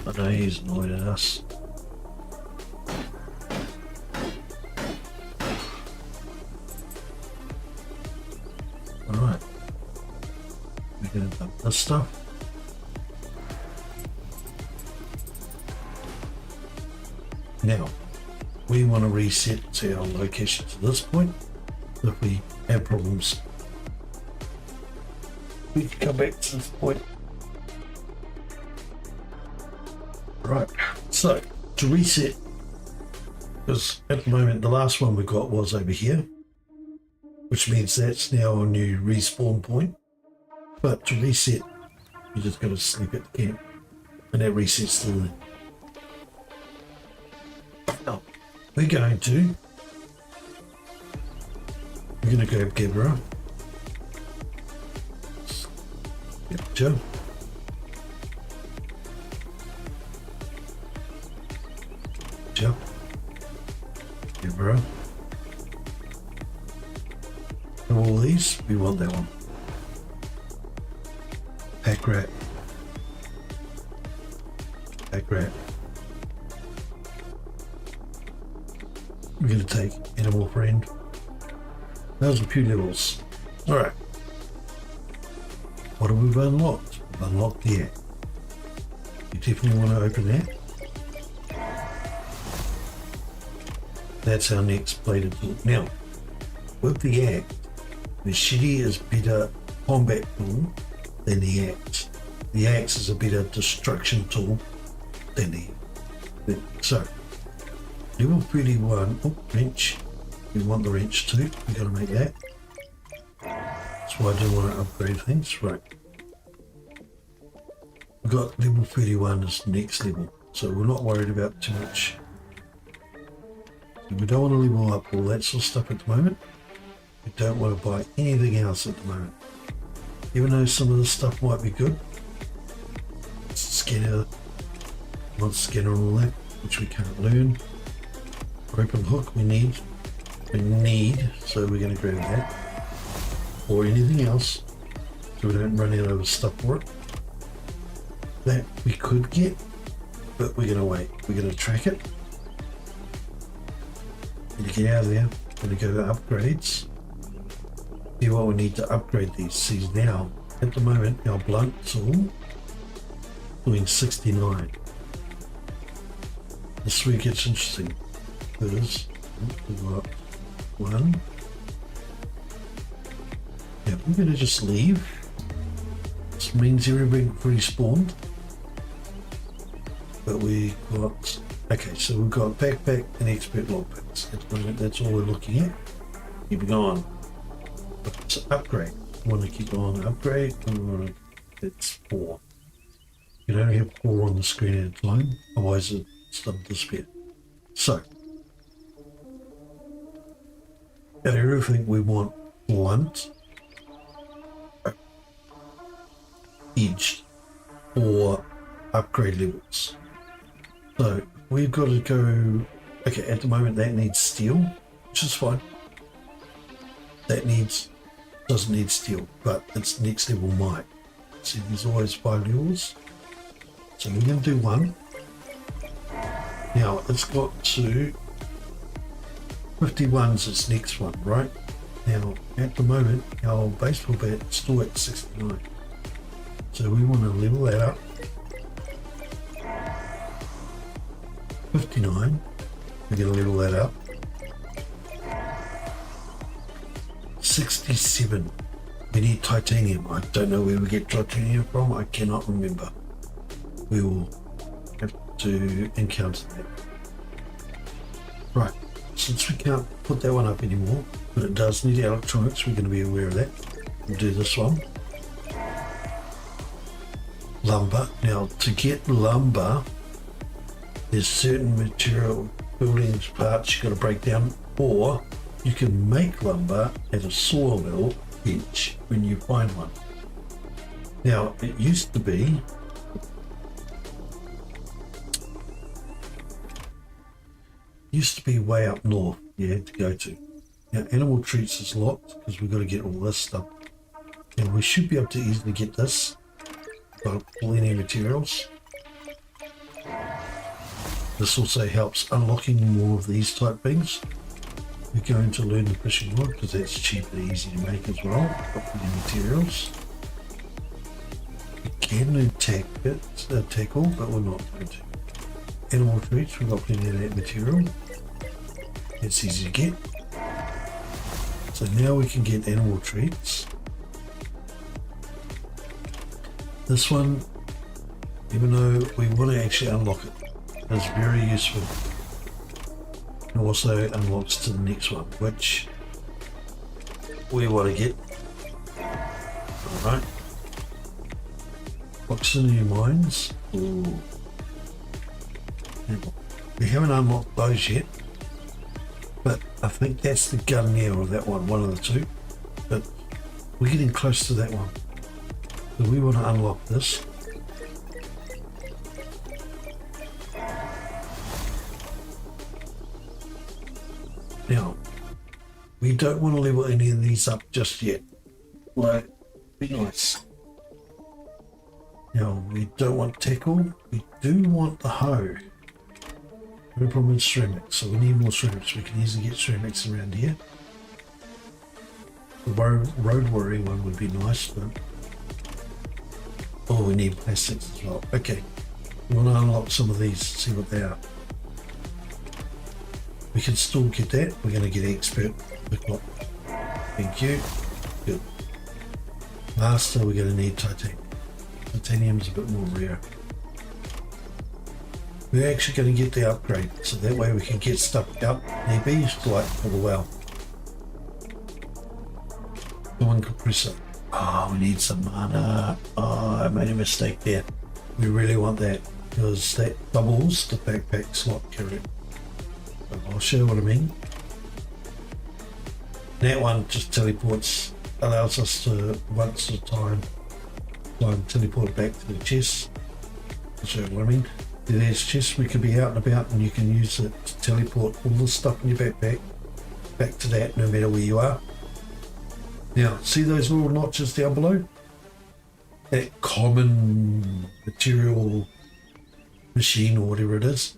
I know he's annoyed at us. Alright. We're going to dump this stuff. Now, we want to reset our location to this point. If we have problems, we can come back to this point. Right, so to reset, because at the moment the last one we got was over here, which means that's now a new respawn point. But to reset, you just got to sleep at the camp, and that resets the. Now we're going to grab Gabriel. Yep, Joe. Yep. Here, bro. And all these, we want that one. Pack rat. Pack rat. We're going to take animal friend. Those are a few levels. Alright. What have we unlocked? We've unlocked the app. You definitely want to open that. That's our next bladed tool. Now, with the axe, the machete is better combat tool than the axe. The axe is a better destruction tool than the axe. So, level 31, oh, wrench. We want the wrench too, we gotta make that. That's why I do want to upgrade things, right. We've got level 31 as next level, so we're not worried about too much. We don't want to level up all that sort of stuff at the moment. We don't want to buy anything else at the moment. Even though some of this stuff might be good. Scanner, not scanner and all that, which we can't learn. Open hook we need. we need, so we're going to grab that, or anything else, so we don't run out of stuff for it. That we could get, but we're going to wait. We're going to track it. Need to get out of there. Going to go to upgrades. See what we need to upgrade these. See now, at the moment, our blunt tool doing 69. This week it's interesting because we've got one. Yeah, we're going to just leave. This means everybody respawned. But we got, okay, so we've got backpack and expert lockpicks. At the moment, that's all we're looking at. Keep going. Let's upgrade. We want to keep on upgrade. And we want to, it's 4. You can only have 4 on the screen at a time, otherwise it's doesn't disappear. So, out of everything we want blunt, edged, or upgrade levels. So we've got to go, okay, at the moment that needs steel, which is fine. That doesn't need steel, but its next level might. See, there's always 5 levels. So we're going to do 1. Now it's got to 51's its next one, right? Now at the moment our baseball bat is still at 69. So we want to level that up. 59, we're going to level that up. 67, we need titanium. I don't know where we get titanium from, I cannot remember. We will have to encounter that. Right, since we can't put that one up anymore, but it does need electronics, we're going to be aware of that. We'll do this one. Lumber. Now to get lumber, there's certain material buildings parts you've got to break down, or you can make lumber at a sawmill bench when you find one. Now it used to be way up north you had to go to. Now animal treats is locked because we've got to get all this stuff, and we should be able to easily get this. Got plenty of materials. This also helps unlocking more of these type things. We're going to learn the fishing rod because that's cheap and easy to make as well. Got plenty of materials. We can attack it, tackle, but we're not going to. Animal treats, we've got plenty of that material. It's easy to get. So now we can get animal treats. This one, even though we want to actually unlock it, is very useful. It also unlocks to the next one, which we want to get. Alright. Proximity mines. Ooh. We haven't unlocked those yet, but I think that's the gun there or that one of the two. But we're getting close to that one. So we want to unlock this. Now, we don't want to level any of these up just yet. Like, be nice. Now, we don't want tackle. We do want the hoe. No problem with ceramics, so we need more ceramics. We can easily get ceramics around here. The road warrior one would be nice, but oh, we need plastics as well. Okay, we want to unlock some of these, see what they are. We can still get that. We're going to get expert. Thank you. Good. Master, we're going to need titanium. Titanium's a bit more rare. We're actually going to get the upgrade, so that way we can get stuff out. Maybe like for the well. One compressor. Oh, we need some mana. Oh, I made a mistake there. We really want that because that doubles the backpack slot carrier. So I'll show you what I mean. That one just teleports, allows us to once at a time teleport back to the chest. I'll show you what I mean. There's chests we could be out and about, and you can use it to teleport all the stuff in your backpack back to that no matter where you are. Now, see those little notches down below? That common material machine or whatever it is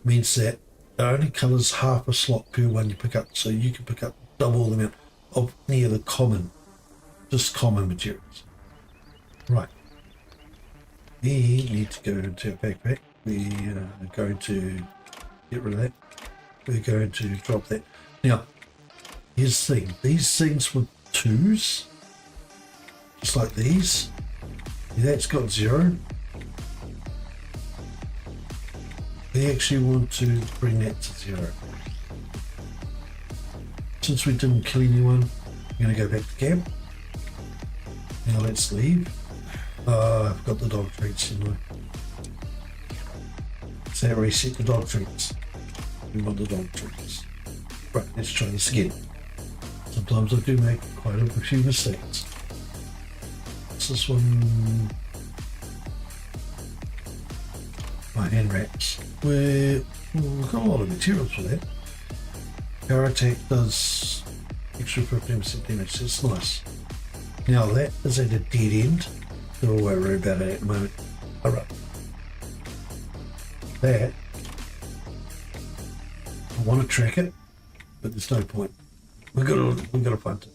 means that it only covers half a slot per one you pick up, so you can pick up double the amount of any of the common, just common materials. Right. We need to go into our backpack. We are going to get rid of that. We're going to drop that. Now, here's the thing. These things with 2s, just like these, that's got 0. We actually want to bring that to 0. Since we didn't kill anyone, I'm going to go back to camp. Now let's leave. I've got the dog treats, didn't I? So that reset the dog treats. We want the dog treats. Right, let's try this again. Sometimes I do make quite a few mistakes. What's this one? My hand wraps. We've got a lot of materials for that. Power attack does extra 15% damage, that's nice. Now that is at a dead end. Don't worry about it at the moment. Alright. That, I want to track it, but there's no point. We've got to find it.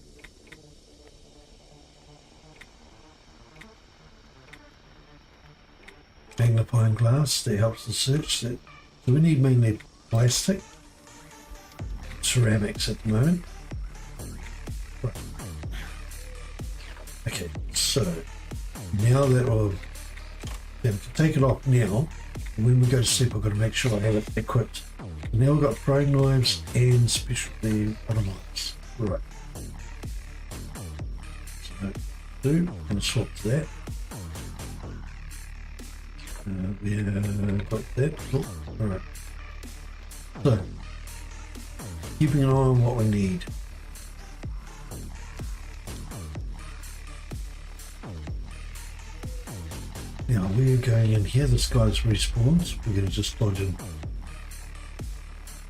Magnifying glass, that helps the search. So we need mainly plastic, ceramics at the moment. Right. Okay, so now that we can take it off now, and when we go to sleep I've got to make sure I have it equipped. Now we've got throwing knives and specialty other knives. Right. So, I'm going to swap to that. Got that. Oh, alright. So, keeping an eye on what we need. Now we're going in here, this guy's respawns. We're going to just dodge him.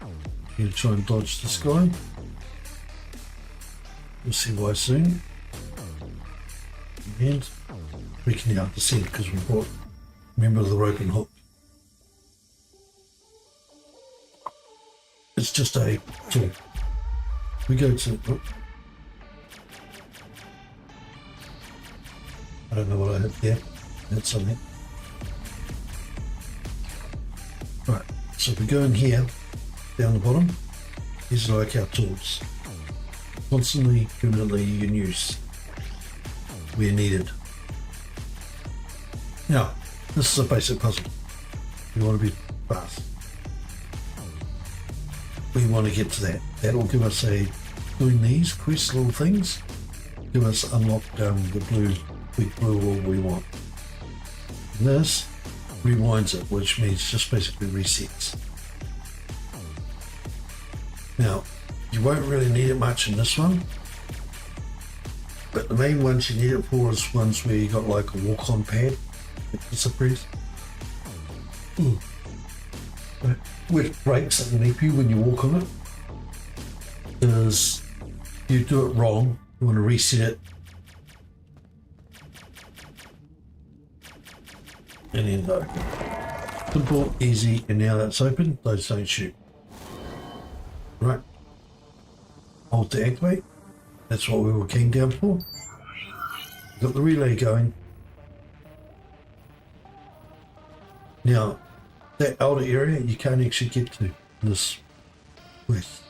We're going to try and dodge this guy. We'll see why soon. And we can now descend because we brought, remember, the rope and hook. It's just a tool. We go to, oh, I don't know what I hit there. That's something. Right, so if we go in here, down the bottom, these are like our tools. Constantly, permanently in use where needed. Now, this is a basic puzzle. We want to be fast. We want to get to that. That will give us doing these quest little things, give us unlock the big blue wall we want. And this rewinds it, which means just basically resets. Now, you won't really need it much in this one, but the main ones you need it for is ones where you got like a walk-on pad, like the surprise. Which breaks underneath you when you walk on it. Because if you do it wrong, you want to reset it. And then go. Simple, easy, and now that's open, those don't shoot. Right. Hold to activate. That's what we were keying down for. Got the relay going. Now, that outer area you can't actually get to in this quest.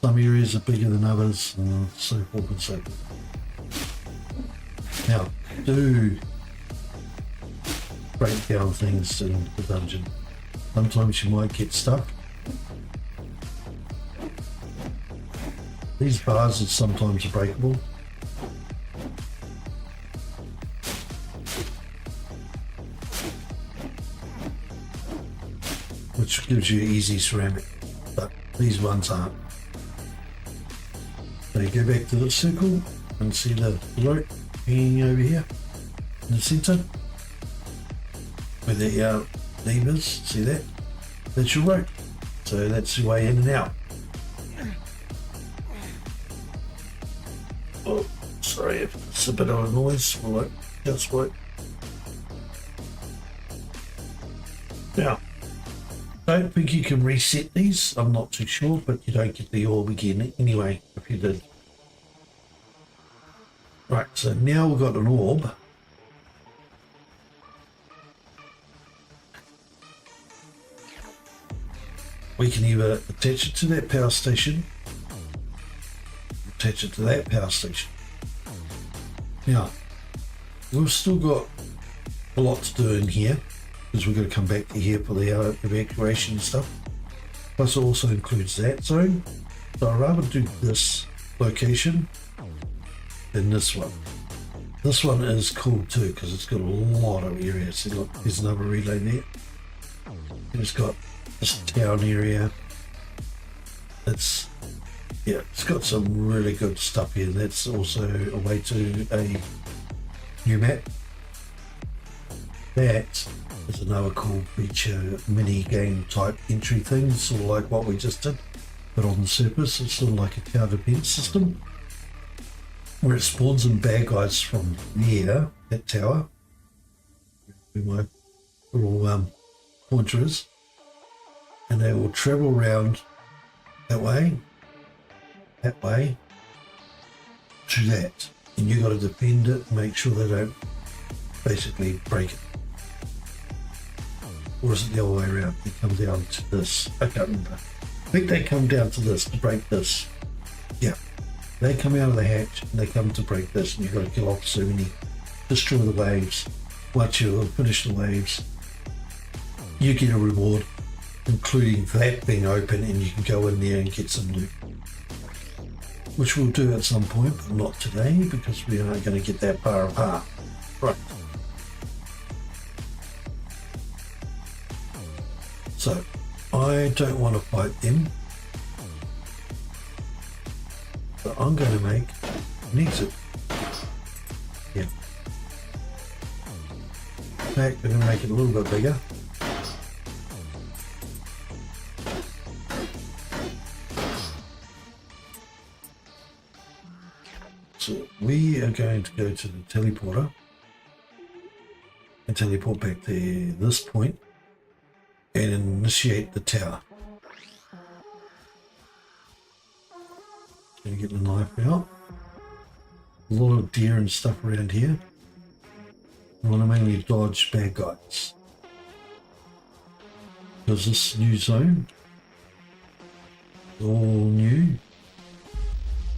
Some areas are bigger than others, and so forth and so forth. Now, do break down things in the dungeon. Sometimes you might get stuck. These bars are sometimes breakable. Which gives you easy ceramic, but these ones aren't. So you go back to the circle and see the rope hanging over here in the centre. Where the lever is, see that? That's your rope. So that's your way in and out. Sorry if it's a bit of a noise. Will it just work? Now, don't think you can reset these. I'm not too sure, but you don't get the orb again anyway if you did. Right, so now we've got an orb. We can either attach it to that power station, attach it to that power station. Now, we've still got a lot to do in here because we're going to come back to here for the evacuation and stuff. Plus it also includes that zone. So I'd rather do this location than this one. This one is cool too because it's got a lot of area. See, look, there's another relay there. And it's got this town area. It's got some really good stuff here. That's also a way to a new map. That is another cool feature, mini game type entry thing, sort of like what we just did, but on the surface. It's sort of like a tower defense system where it spawns in bad guys from near that tower, where my little pointer is, and they will travel around that way to that, and you got to defend it and make sure they don't basically break it. Or is it the other way around? They come down to this. I can't remember. I think they come down to this to break this. Yeah, they come out of the hatch and they come to break this, and you've got to kill off so many, destroy the waves. Once you finish the waves, you get a reward, including that being open, and you can go in there and get some loot, which we'll do at some point, but not today because we aren't going to get that far apart. Right. So I don't want to fight them, so I'm going to make an exit. Yeah. In fact, we're going to make it a little bit bigger. So we are going to go to the teleporter and teleport back to this point and initiate the tower. Gonna get the knife out. A lot of deer and stuff around here. I want to mainly dodge bad guys because this new zone is all new,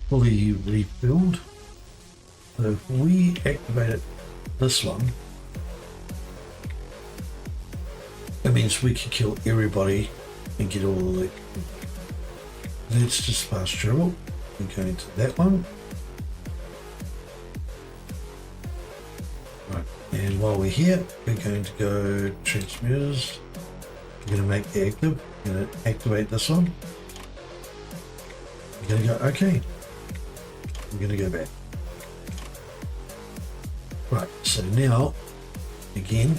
fully refilled. So if we activated this one, that means we can kill everybody and get all the loot. Let's just fast travel. We're going to that one. Right, and while we're here, we're going to go transmitters. We're going to make it active. We're going to activate this one. We're going to go okay. We're going to go back. Right, so now, again,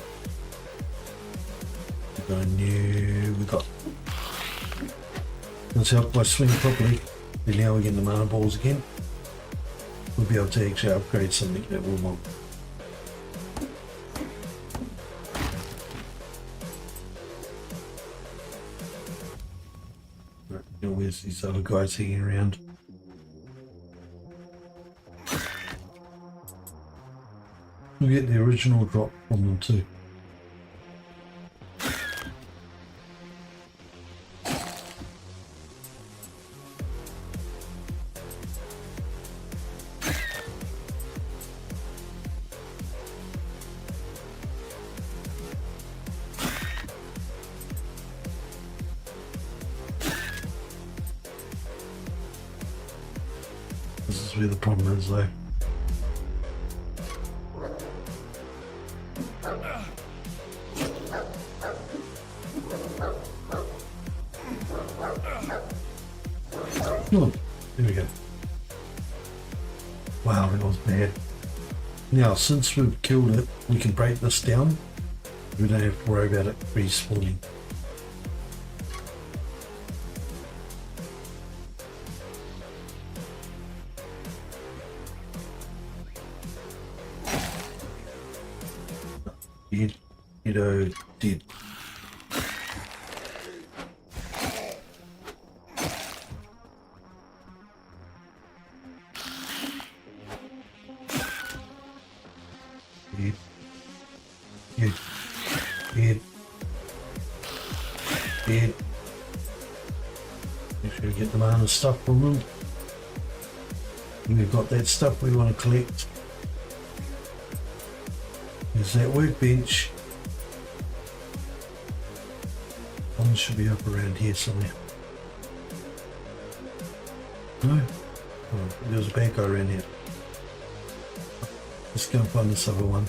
we got let's help by swing properly. And now we're getting the mana balls again. We'll be able to actually upgrade something that we'll want. Right, now where's these other guys hanging around? We'll get the original drop from them too. This is where the problem is though. Oh, there we go. Wow, that was bad. Now, since we've killed it, we can break this down. We don't have to worry about it respawning. Dead. Dead. Dead. Dead. Dead. Dead. Dead. Make sure we get the mana stuff from them. And we've got that stuff we want to collect. There's that workbench. One should be up around here somewhere. No? Oh, there's a bad guy around here. Let's go and find this other one.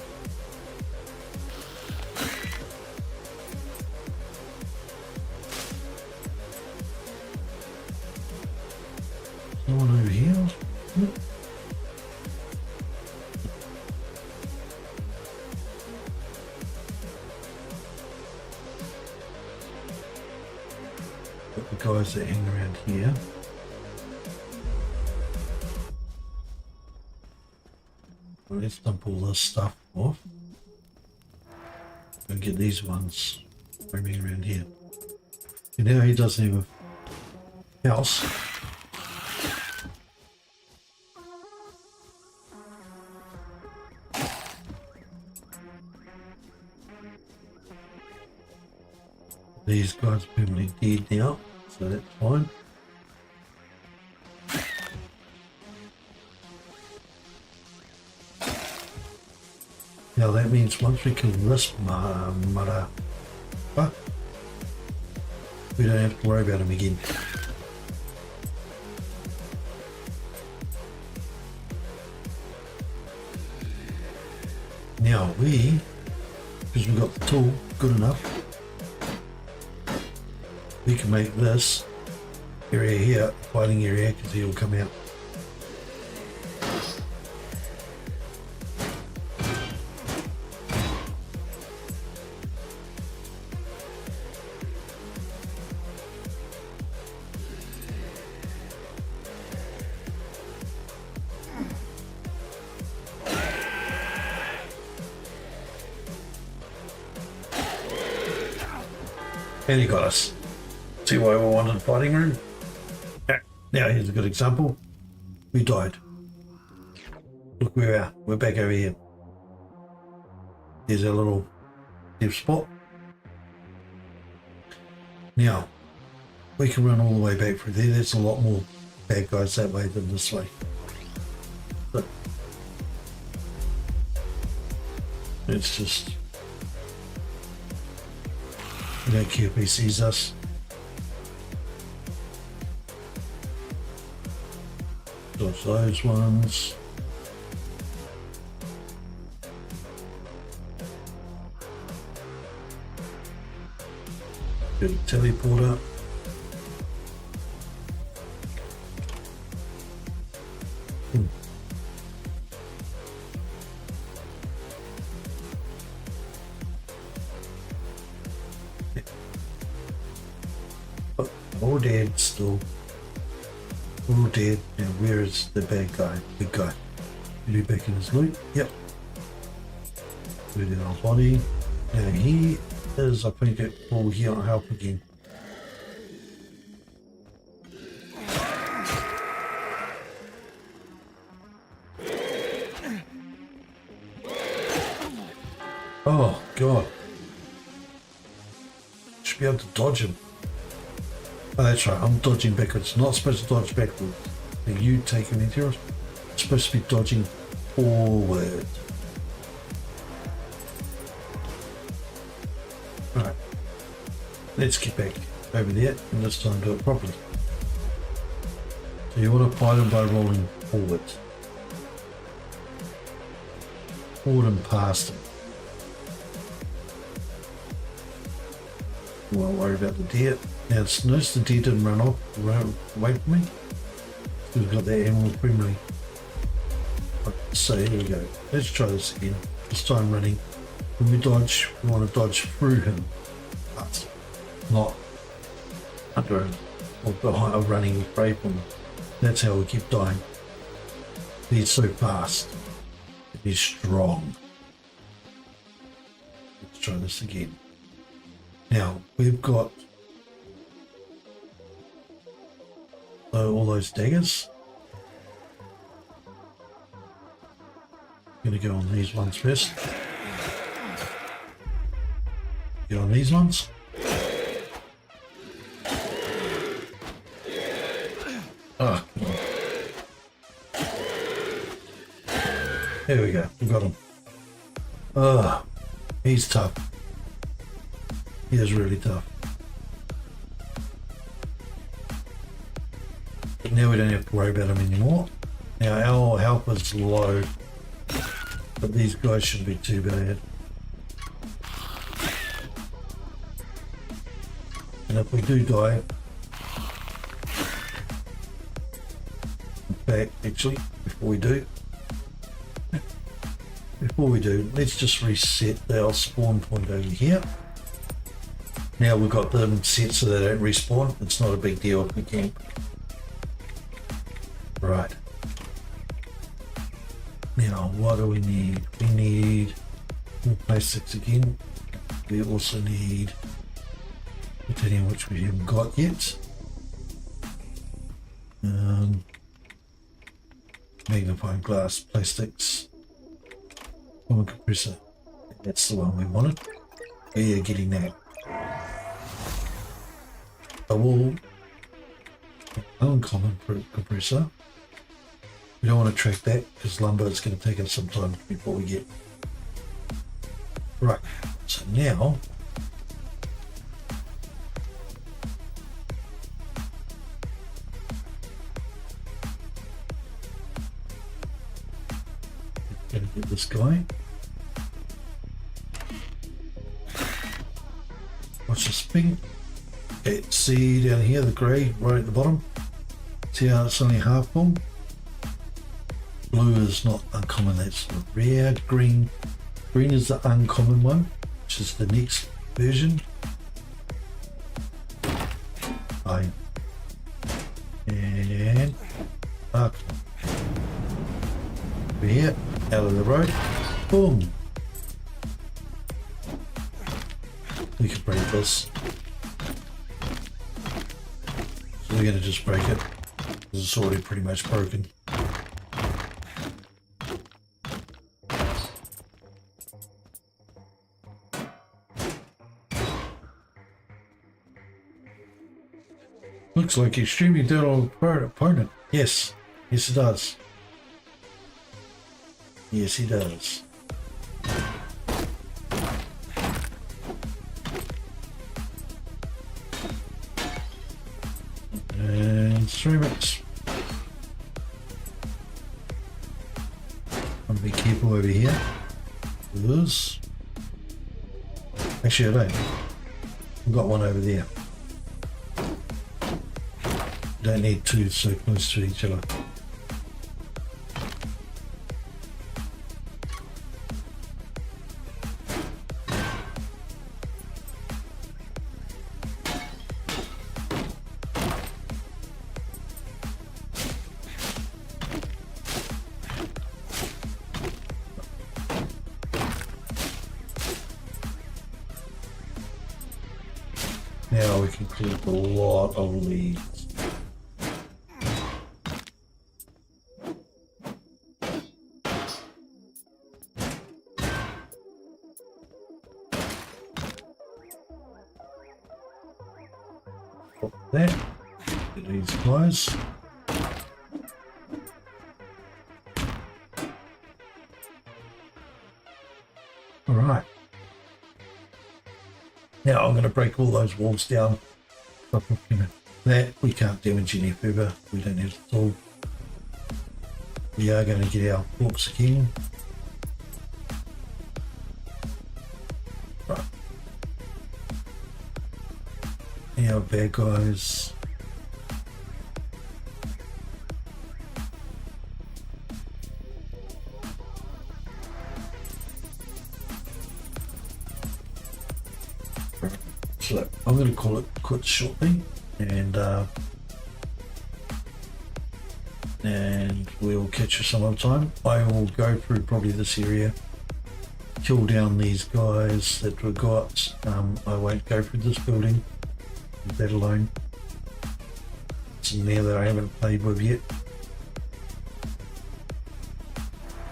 No one over here? No. Got the guys that hang around here. Well, let's dump all this stuff off and get these ones roaming around here. And now he doesn't have a house. These guys are permanently dead now, so that's fine. Now that means once we kill this mother, we don't have to worry about him again. Now because we've got the tool good enough, we can make this area here a fighting area because he'll come out. And he got us. See why we wanted a fighting room? Now here's a good example. We died. Look where we are. We're back over here. There's our little dev spot. Now, we can run all the way back through there. There's a lot more bad guys that way than this way. But it's just, we don't care if he sees us. Dodge those ones. Get a teleporter. Oh, all dead still. All dead. Now where is the bad guy? Big guy. Is he back in his loot? Yep. Within our body. Now he is, I think it will here help again. Oh god. Should be able to dodge him. Oh, that's right, I'm dodging backwards. Not supposed to dodge backwards. Are you taking me here? I'm supposed to be dodging forward. Right. Let's get back over there and this time do it properly. So you want to fight him by rolling forward. Forward and past him. You won't worry about the deer. Now it's nice the deer didn't run off, away from me. We've got that animal primary. So here we go. Let's try this again. This time running. When we dodge, we want to dodge through him, but not under him or behind or running away from him. That's how we keep dying. He's so fast. He's strong. try this again. Now we've got all those daggers. I'm going to go on these ones first. Get on these ones. Ah, there we go. We got him. Ah, he's tough. He is really tough. But now we don't have to worry about him anymore. Now our health is low, but these guys shouldn't be too bad. And if we do die, in fact, actually, before we do, let's just reset our spawn point over here. Now we've got them set so they don't respawn. It's not a big deal if we camp. Right. Now, what do we need? We need more plastics again. We also need titanium, which we haven't got yet. Magnifying glass, plastics, common compressor. That's the one we wanted. We are getting that. A wool, uncommon compressor. We don't want to track that because lumber is going to take us some time before we get. Right, so now going to get this guy. Watch this ping. Okay, see down here the grey right at the bottom. See how it's only half full? Blue is not uncommon, that's the rare. Green is the uncommon one, which is the next version. Fine. And over here, out of the road. Boom. We can break this. So we're going to just break it because it's already pretty much broken. Looks like extremely dead opponent. Yes, yes it does. Yes he does. And ceramics. I'm gonna be careful over here. This. Actually I don't. I've got one over there. Don't need two so close to each other. Now we can collect a lot of leaves. That. Get these guys. Alright. Now I'm going to break all those walls down. That we can't damage any further. We don't have the tool. We are going to get our forks again. Right. Our bad guys. So I'm going to call it quits shortly, and we'll catch you some other time. I will go through probably this area kill down these guys that we got. I won't go through this building, that alone. It's in there that I haven't played with yet.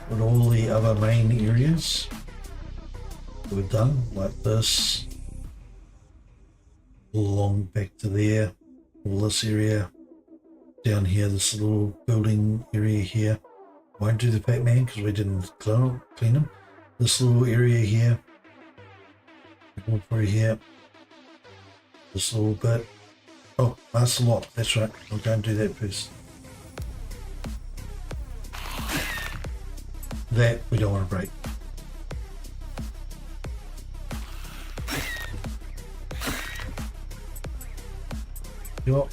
But all the other main areas we've done, like this, along back to there, all this area, down here, this little building area here. Won't do the Pac-Man because we didn't clean them. This little area here, through here, this little bit. Oh, that's a lot. That's right. I'll go and do that first. That we don't want to break. Yep.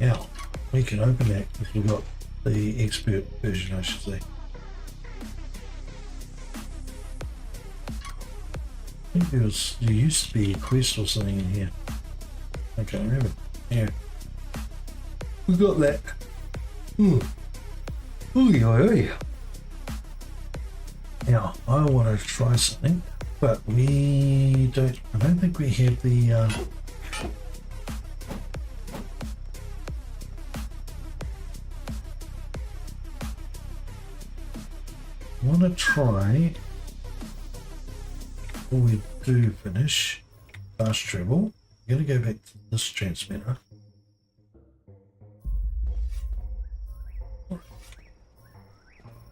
Now we can open that because we've got the expert version, I should say. I think there used to be a quest or something in here. I can't remember. Yeah. We got that. Ooh. Ooh, oy. Now I want to try something, but I don't think we have the I want to try, before we do finish, fast travel. I'm going to go back to this transmitter.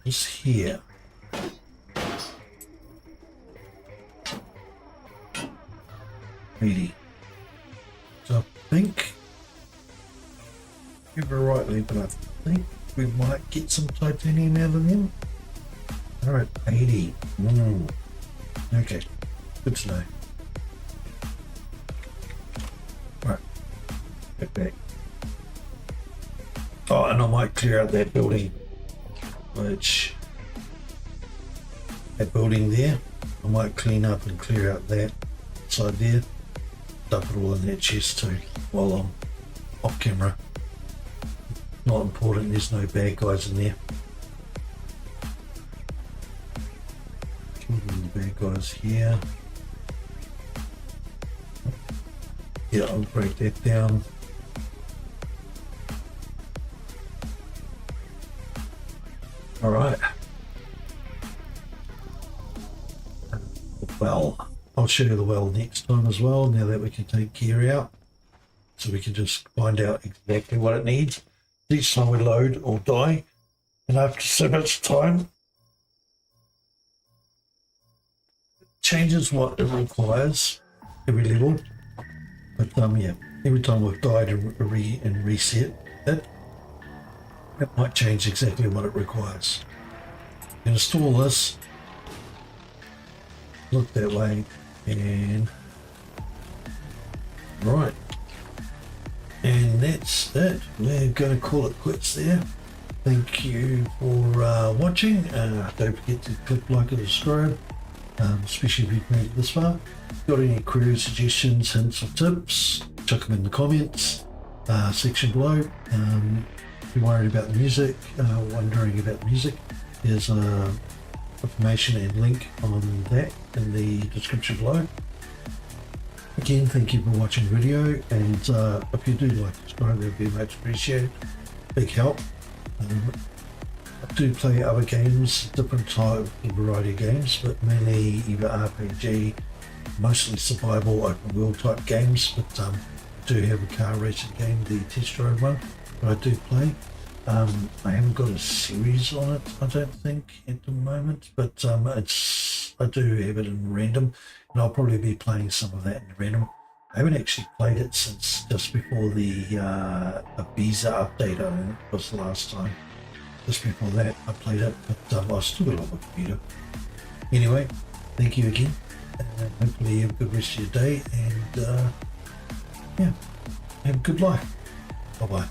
Just here. Meaty. So I think, if you're rightly, but I think we might get some titanium out of them. Alright, 80. Okay, good to know. Right, get back. Oh, and I might clear out that building, that building there, I might clean up and clear out that side there, dump it all in that chest too, while I'm off camera. Not important, there's no bad guys in there. The bad guys here. Yeah, I'll break that down. Alright. Well, I'll show you the well next time as well, now that we can take gear out. So we can just find out exactly what it needs. Each time we load or die, and after so much time, it changes what it requires every level. But yeah, every time we've died and reset it, it might change exactly what it requires. Install this, look that way, and right. And that's it. We're going to call it quits there. Thank you for watching. Don't forget to click like and subscribe, especially if you've made it this far. Got any queries, suggestions, hints or tips, chuck them in the comments section below. If you're worried about the music, wondering about the music, there's information and link on that in the description below. Again, thank you for watching the video, and if you do like and subscribe, that would be much appreciated. Big help. I do play other games, different type and variety of games, but mainly either RPG, mostly survival, open world type games, but I do have a car racing game, the test drive one, that I do play. I haven't got a series on it, I don't think, at the moment, but I do have it in random, and I'll probably be playing some of that in random. I haven't actually played it since just before the Ibiza update. I think it was the last time. Just before that I played it, but I still got it on my computer. Anyway, thank you again, and hopefully you have a good rest of your day, and yeah, have a good life. Bye bye.